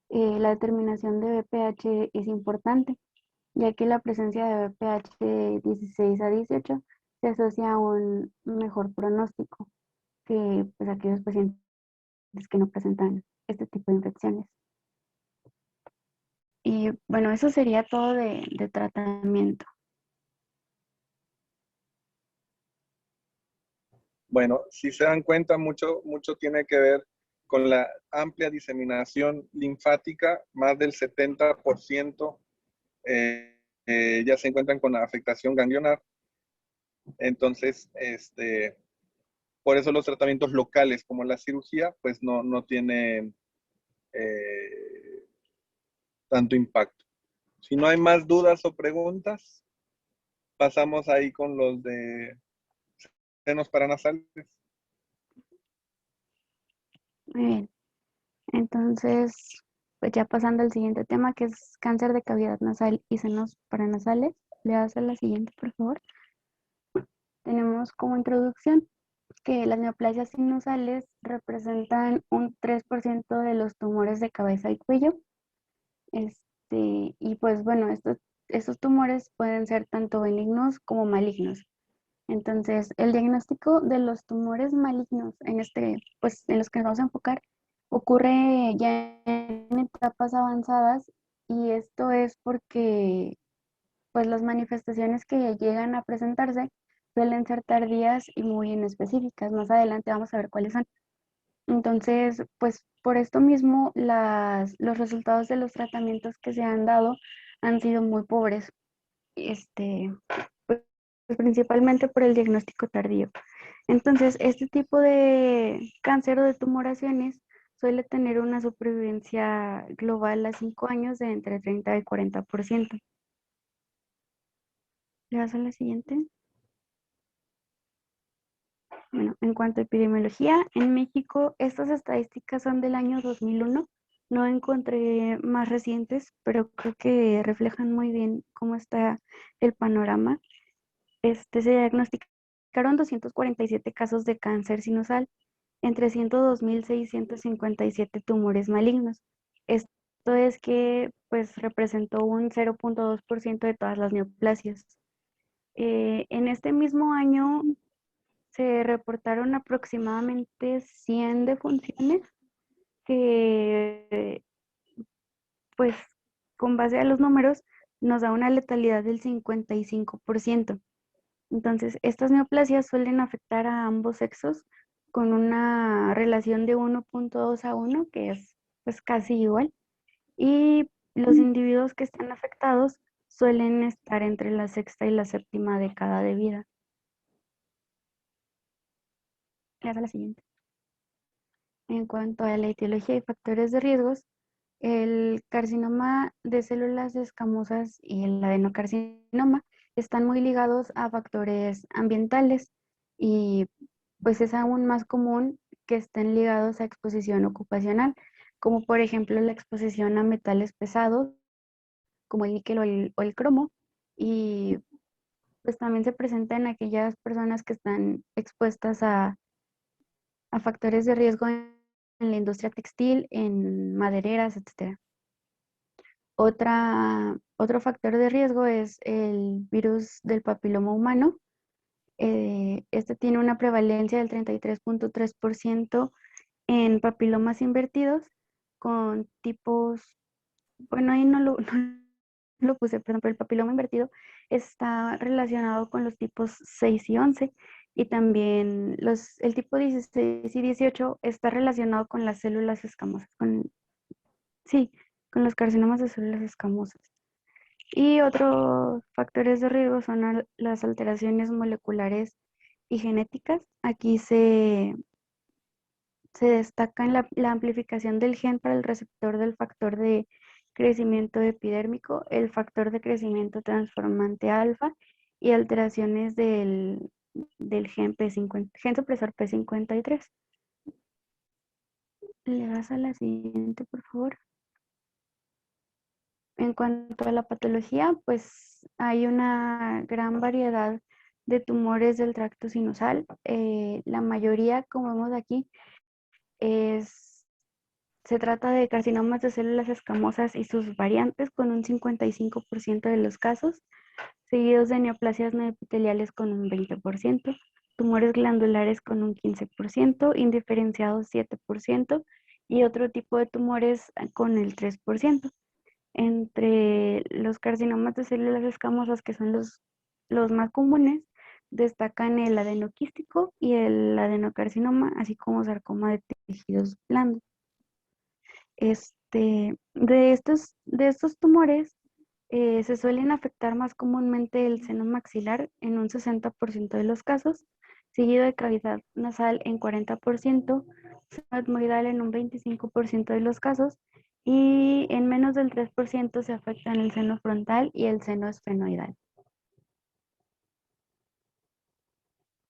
la determinación de BPH es importante. ya que la presencia de BPH 16 a 18 se asocia a un mejor pronóstico que pues, aquellos pacientes que no presentan este tipo de infecciones. Y bueno, eso sería todo de tratamiento. Bueno, si se dan cuenta, mucho tiene que ver con la amplia diseminación linfática. Más del 70% ya se encuentran con afectación ganglionar. Entonces, por eso los tratamientos locales como la cirugía, pues no tienen tanto impacto. Si no hay más dudas o preguntas, pasamos ahí con los de senos paranasales. Muy bien. Entonces, pues ya pasando al siguiente tema, que es cáncer de cavidad nasal y senos paranasales. Le das a la siguiente, por favor. Tenemos como introducción que las neoplasias sinusales representan un 3% de los tumores de cabeza y cuello. Y pues bueno, estos tumores pueden ser tanto benignos como malignos. Entonces, el diagnóstico de los tumores malignos pues en los que nos vamos a enfocar, ocurre ya en etapas avanzadas, y esto es porque pues las manifestaciones que llegan a presentarse suelen ser tardías y muy inespecíficas. Más adelante vamos a ver cuáles son. Entonces, pues por esto mismo, los resultados de los tratamientos que se han dado han sido muy pobres, pues, principalmente por el diagnóstico tardío. Entonces, este tipo de cáncer o de tumoraciones suele tener una supervivencia global a 5 años de entre 30 y 40%. ¿Le das a la siguiente? Bueno, en cuanto a epidemiología, en México estas estadísticas son del año 2001. No encontré más recientes, pero creo que reflejan muy bien cómo está el panorama. Se diagnosticaron 247 casos de cáncer sinusal, entre 102.657 tumores malignos. Esto es que pues representó un 0.2% de todas las neoplasias. En este mismo año se reportaron aproximadamente 100 defunciones que, pues, con base a los números, nos da una letalidad del 55%. Entonces, estas neoplasias suelen afectar a ambos sexos con una relación de 1.2 a 1, que es pues casi igual. Y los individuos que están afectados suelen estar entre la sexta y la séptima década de vida. Le das a la siguiente. En cuanto a la etiología y factores de riesgos, el carcinoma de células escamosas y el adenocarcinoma están muy ligados a factores ambientales, y pues es aún más común que estén ligados a exposición ocupacional, como por ejemplo la exposición a metales pesados como el níquel o el cromo, y pues también se presenta en aquellas personas que están expuestas a factores de riesgo en la industria textil, en madereras, etc. Otro factor de riesgo es el virus del papiloma humano. Este tiene una prevalencia del 33.3% en papilomas invertidos con tipos, bueno, ahí no lo, no lo puse, por ejemplo, el papiloma invertido está relacionado con los tipos 6 y 11, y también el tipo 16 y 18 está relacionado con las células escamosas, sí, con los carcinomas de células escamosas. Y otros factores de riesgo son las alteraciones moleculares y genéticas. Aquí se destaca en la amplificación del gen para el receptor del factor de crecimiento epidérmico, el factor de crecimiento transformante alfa y alteraciones del gen gen supresor P53. Le das a la siguiente, por favor. En cuanto a la patología, pues hay una gran variedad de tumores del tracto sinusal. La mayoría, como vemos aquí, Se trata de carcinomas de células escamosas y sus variantes con un 55% de los casos, seguidos de neoplasias no epiteliales con un 20%, tumores glandulares con un 15%, indiferenciados 7% y otro tipo de tumores con el 3%. Entre los carcinomas de células escamosas, que son los más comunes, destacan el adenoquístico y el adenocarcinoma, así como sarcoma de tejidos blandos. De estos tumores se suelen afectar más comúnmente el seno maxilar en un 60% de los casos, seguido de cavidad nasal en 40%, seno etmoidal en un 25% de los casos y en menos del 3% se afectan el seno frontal y el seno esfenoidal.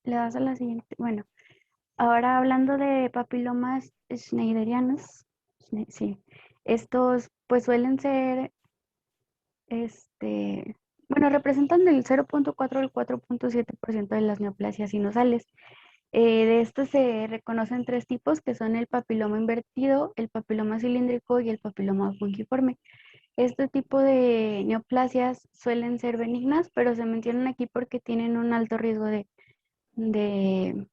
Le das a la siguiente. Bueno, ahora hablando de papilomas schneiderianos, sí, estos pues suelen ser, bueno, representan del 0.4 al 4.7% de las neoplasias sinusales. De estos se reconocen tres tipos, que son el papiloma invertido, el papiloma cilíndrico y el papiloma fungiforme. Este tipo de neoplasias suelen ser benignas, pero se mencionan aquí porque tienen un alto riesgo de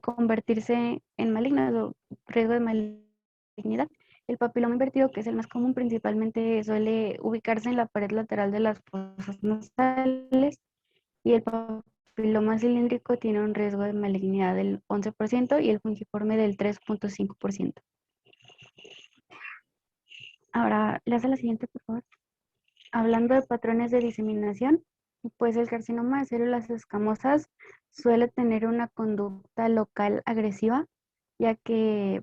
convertirse en malignas o riesgo de malignidad. El papiloma invertido, que es el más común, principalmente suele ubicarse en la pared lateral de las fosas nasales, y el papiloma cilíndrico tiene un riesgo de malignidad del 11% y el fungiforme del 3.5%. Ahora, le hace la siguiente, por favor. Hablando de patrones de diseminación, pues el carcinoma de células escamosas suele tener una conducta local agresiva, ya que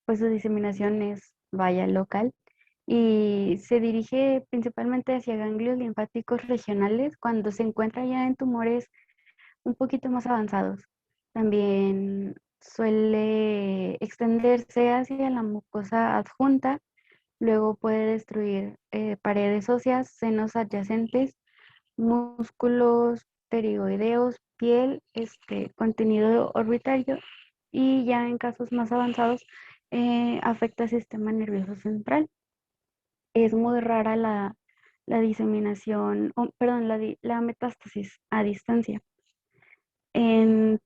pues su diseminación es, vaya, local, y se dirige principalmente hacia ganglios linfáticos regionales cuando se encuentra ya en tumores un poquito más avanzados. También suele extenderse hacia la mucosa adjunta. Luego puede destruir paredes óseas, senos adyacentes, músculos pterigoideos, piel, contenido orbitario, y ya en casos más avanzados afecta el sistema nervioso central. Es muy rara la diseminación, perdón, la metástasis a distancia. En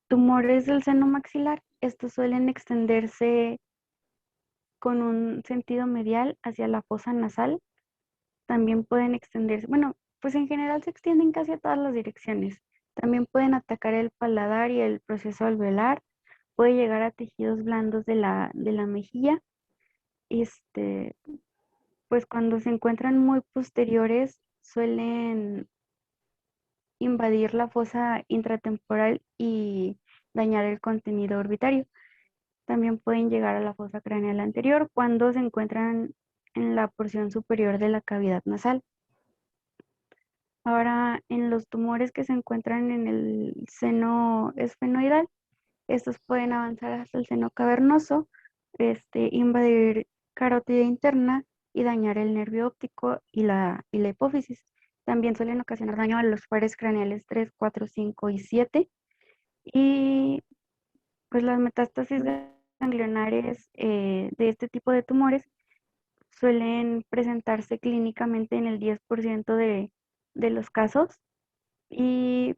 tumores del seno maxilar, estos suelen extenderse con un sentido medial hacia la fosa nasal. También pueden extenderse, bueno, pues en general se extienden casi a todas las direcciones. También pueden atacar el paladar y el proceso alveolar. Puede llegar a tejidos blandos de la mejilla. Este, pues cuando se encuentran muy posteriores, suelen invadir la fosa intratemporal y dañar el contenido orbitario. También pueden llegar a la fosa craneal anterior cuando se encuentran en la porción superior de la cavidad nasal. Ahora, en los tumores que se encuentran en el seno esfenoidal, estos pueden avanzar hasta el seno cavernoso, invadir carótida interna y dañar el nervio óptico y la hipófisis. También suelen ocasionar daño a los pares craneales 3, 4, 5 y 7. Y pues las metástasis ganglionares de este tipo de tumores suelen presentarse clínicamente en el 10% de los casos, y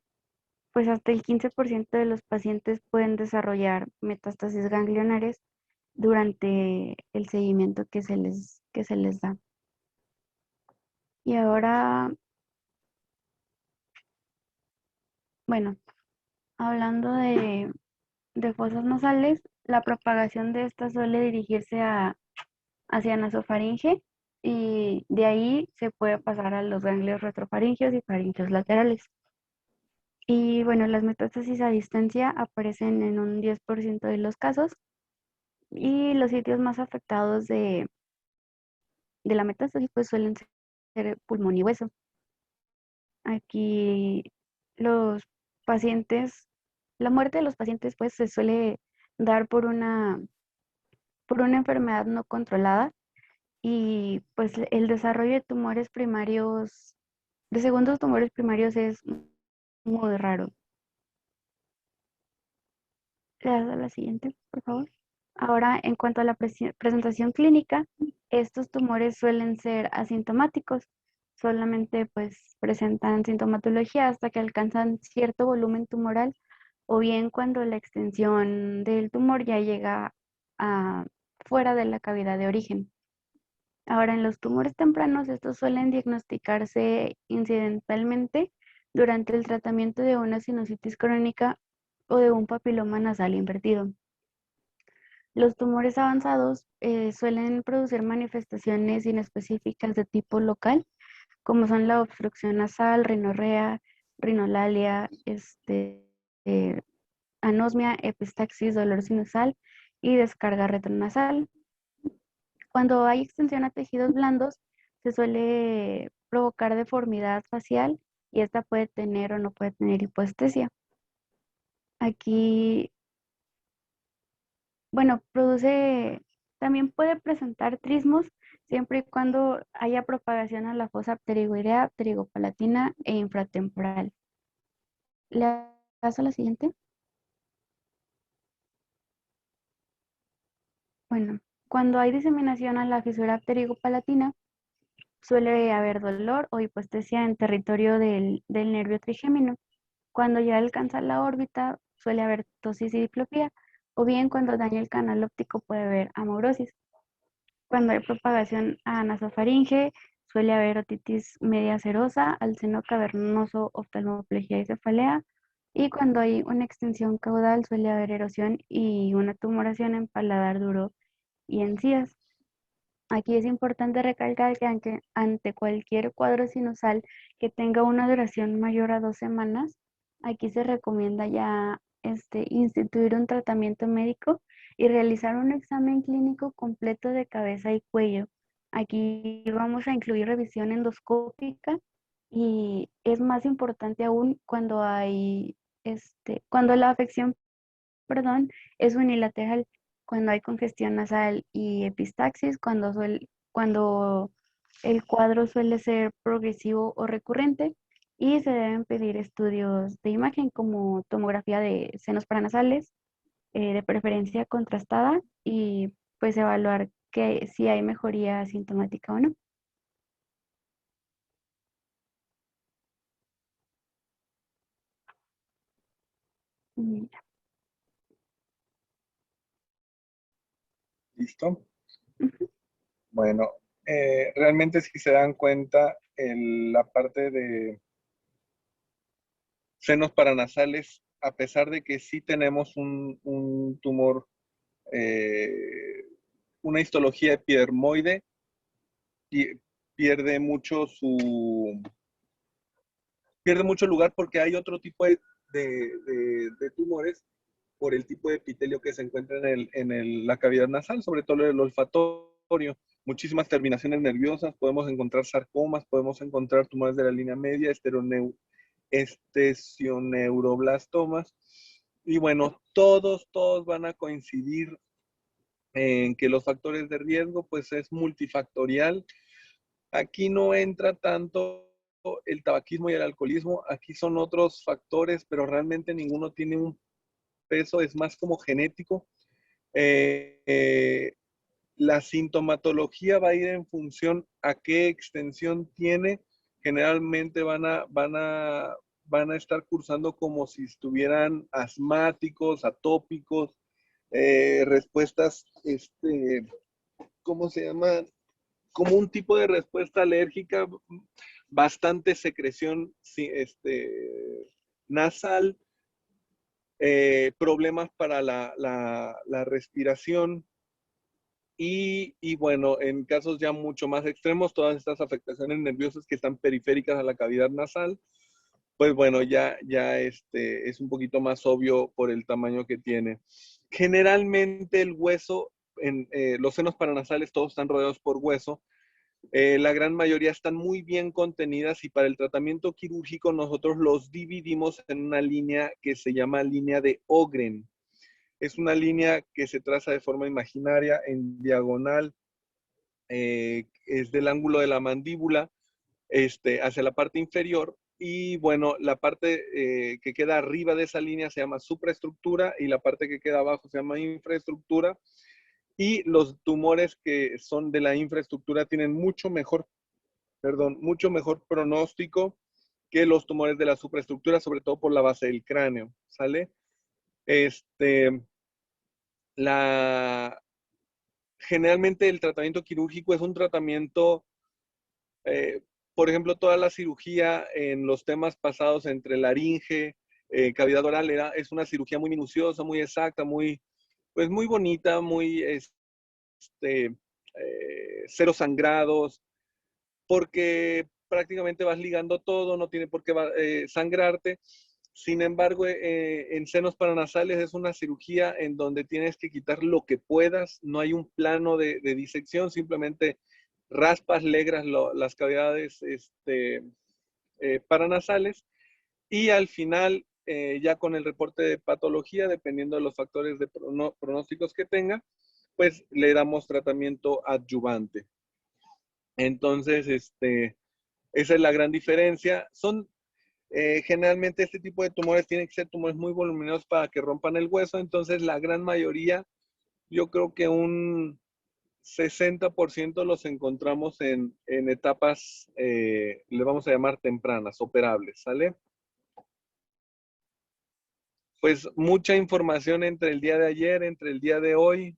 pues hasta el 15% de los pacientes pueden desarrollar metástasis ganglionares durante el seguimiento que se les da. Y ahora, bueno, hablando de fosas nasales, la propagación de esta suele dirigirse hacia nasofaringe, y de ahí se puede pasar a los ganglios retrofaringeos y faringeos laterales. Y bueno, las metástasis a distancia aparecen en un 10% de los casos, y los sitios más afectados de la metástasis pues suelen ser pulmón y hueso. Aquí los pacientes, la muerte de los pacientes pues se suele dar por una enfermedad no controlada, y pues el desarrollo de tumores primarios, de segundos tumores primarios, es muy raro. Le das a la siguiente, por favor. Ahora, en cuanto a la presentación clínica, estos tumores suelen ser asintomáticos, solamente pues presentan sintomatología hasta que alcanzan cierto volumen tumoral o bien cuando la extensión del tumor ya llega a fuera de la cavidad de origen. Ahora, en los tumores tempranos, estos suelen diagnosticarse incidentalmente durante el tratamiento de una sinusitis crónica o de un papiloma nasal invertido. Los tumores avanzados suelen producir manifestaciones inespecíficas de tipo local, como son la obstrucción nasal, rinorrea, rinolalia, eh, anosmia, epistaxis, dolor sinusal y descarga retronasal. Cuando hay extensión a tejidos blandos, se suele provocar deformidad facial y esta puede tener o no puede tener hipoestesia. Aquí, bueno, también puede presentar trismos siempre y cuando haya propagación a la fosa pterigoidea, pterigopalatina e infratemporal. ¿Le paso a la siguiente? Bueno, cuando hay diseminación a la fisura pterigopalatina, suele haber dolor o hipoestesia en territorio del nervio trigémino. Cuando ya alcanza la órbita, suele haber ptosis y diplopía, o bien cuando daña el canal óptico puede haber amaurosis. Cuando hay propagación a nasofaringe, suele haber otitis media serosa, al seno cavernoso, oftalmoplegia y cefalea. Y cuando hay una extensión caudal, suele haber erosión y una tumoración en paladar duro y encías. Aquí es importante recalcar que ante cualquier cuadro sinusal que tenga una duración mayor a 2 semanas, aquí se recomienda ya instituir un tratamiento médico y realizar un examen clínico completo de cabeza y cuello. Aquí vamos a incluir revisión endoscópica y es más importante aún cuando la afección, perdón, es unilateral, cuando hay congestión nasal y epistaxis, cuando el cuadro suele ser progresivo o recurrente y se deben pedir estudios de imagen como tomografía de senos paranasales, de preferencia contrastada y pues evaluar que si hay mejoría sintomática o no. Mm, ¿Listo? ujú. Bueno, realmente si se dan cuenta, la parte de senos paranasales, a pesar de que sí tenemos un tumor, eh, una histología epidermoide, pi- pierde mucho pierde mucho lugar porque hay otro tipo de tumores por el tipo de epitelio que se encuentra la cavidad nasal, sobre todo el olfatorio. Muchísimas terminaciones nerviosas, podemos encontrar sarcomas, podemos encontrar tumores de la línea media, estesioneuroblastomas. Y bueno, todos van a coincidir en que los factores de riesgo pues es multifactorial. Aquí no entra tanto el tabaquismo y el alcoholismo, aquí son otros factores, pero realmente ninguno tiene un peso, es más como genético. Eh, eh, la sintomatología va a ir en función a qué extensión tiene. Generalmente van a estar cursando como si estuvieran asmáticos, atópicos, respuestas, ¿cómo se llama? Como un tipo de respuesta alérgica, bastante secreción nasal, problemas para la respiración y bueno, en casos ya mucho más extremos, todas estas afectaciones nerviosas que están periféricas a la cavidad nasal, pues bueno, ya es un poquito más obvio por el tamaño que tiene. Generalmente el hueso, los senos paranasales todos están rodeados por hueso, la gran mayoría están muy bien contenidas y para el tratamiento quirúrgico nosotros los dividimos en una línea que se llama línea de Ogren. Es una línea que se traza de forma imaginaria en diagonal, es del ángulo de la mandíbula hacia la parte inferior y bueno, la parte que queda arriba de esa línea se llama supraestructura y la parte que queda abajo se llama infraestructura. Y los tumores que son de la infraestructura tienen mucho mejor pronóstico que los tumores de la supraestructura, sobre todo por la base del cráneo, ¿sale? Generalmente el tratamiento quirúrgico es un tratamiento, por ejemplo, toda la cirugía en los temas pasados entre laringe, cavidad oral, es una cirugía muy minuciosa, muy exacta, muy bonita, muy, cero sangrados, porque prácticamente vas ligando todo, no tiene por qué sangrarte. Sin embargo, en senos paranasales es una cirugía en donde tienes que quitar lo que puedas, no hay un plano de disección, simplemente raspas, legras las cavidades paranasales y al final, ya con el reporte de patología, dependiendo de los factores de pronósticos que tenga, pues le damos tratamiento adyuvante. Entonces, esa es la gran diferencia. Generalmente este tipo de tumores tienen que ser tumores muy voluminosos para que rompan el hueso, entonces la gran mayoría, yo creo que un 60% los encontramos en etapas, le vamos a llamar tempranas, operables, ¿sale? Pues mucha información entre el día de ayer, entre el día de hoy.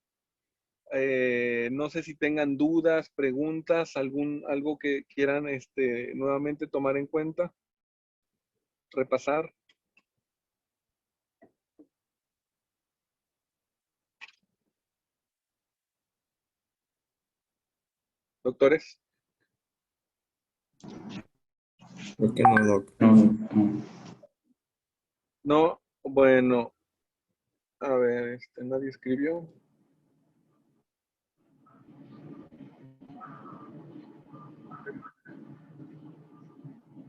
No sé si tengan dudas, preguntas, algo que quieran nuevamente tomar en cuenta, repasar. Doctores. Creo que no, doc. No, bueno, a ver, nadie escribió.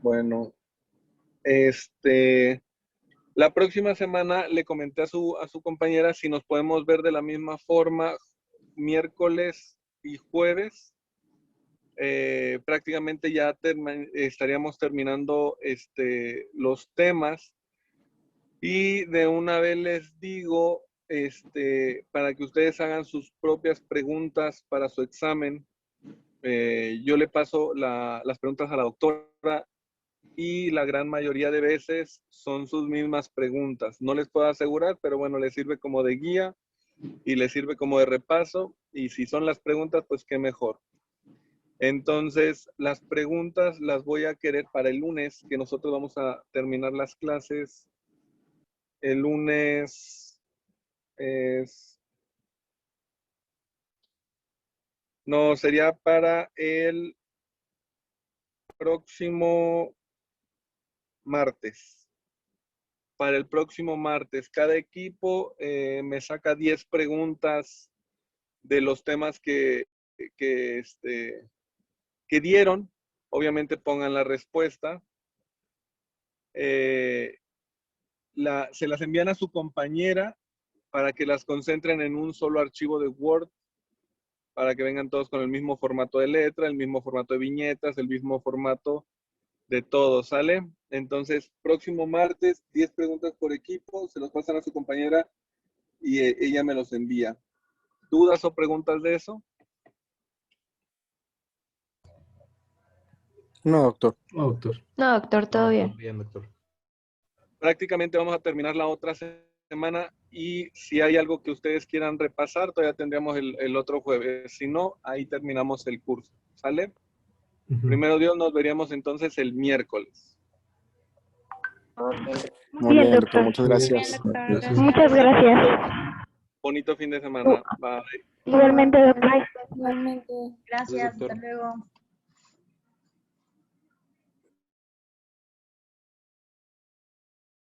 Bueno, la próxima semana le comenté a su compañera si nos podemos ver de la misma forma miércoles y jueves. Prácticamente ya estaríamos terminando los temas y de una vez les digo, para que ustedes hagan sus propias preguntas para su examen. Yo le paso las preguntas a la doctora y la gran mayoría de veces son sus mismas preguntas. No les puedo asegurar, pero bueno, les sirve como de guía y les sirve como de repaso. Y si son las preguntas, pues qué mejor. Entonces, las preguntas las voy a querer para el lunes, que nosotros vamos a terminar las clases. El lunes no, sería para el próximo martes. Para el próximo martes, cada equipo me saca 10 preguntas de los temas que dieron. Obviamente pongan la respuesta. Se las envían a su compañera para que las concentren en un solo archivo de Word, para que vengan todos con el mismo formato de letra, el mismo formato de viñetas, el mismo formato de todo, ¿sale? Entonces, próximo martes, 10 preguntas por equipo, se los pasan a su compañera y ella me los envía. ¿Dudas o preguntas de eso? No, doctor. No, doctor. No, doctor, todo bien. Bien, doctor. Prácticamente vamos a terminar la otra semana y si hay algo que ustedes quieran repasar, todavía tendríamos el otro jueves. Si no, ahí terminamos el curso, ¿sale? Primero Dios, nos veríamos entonces el miércoles. Muy bien, doctor. Muchas gracias. Muchas gracias. Bonito fin de semana. Bye. Igualmente, doctor. Igualmente. Gracias, doctor. hasta luego.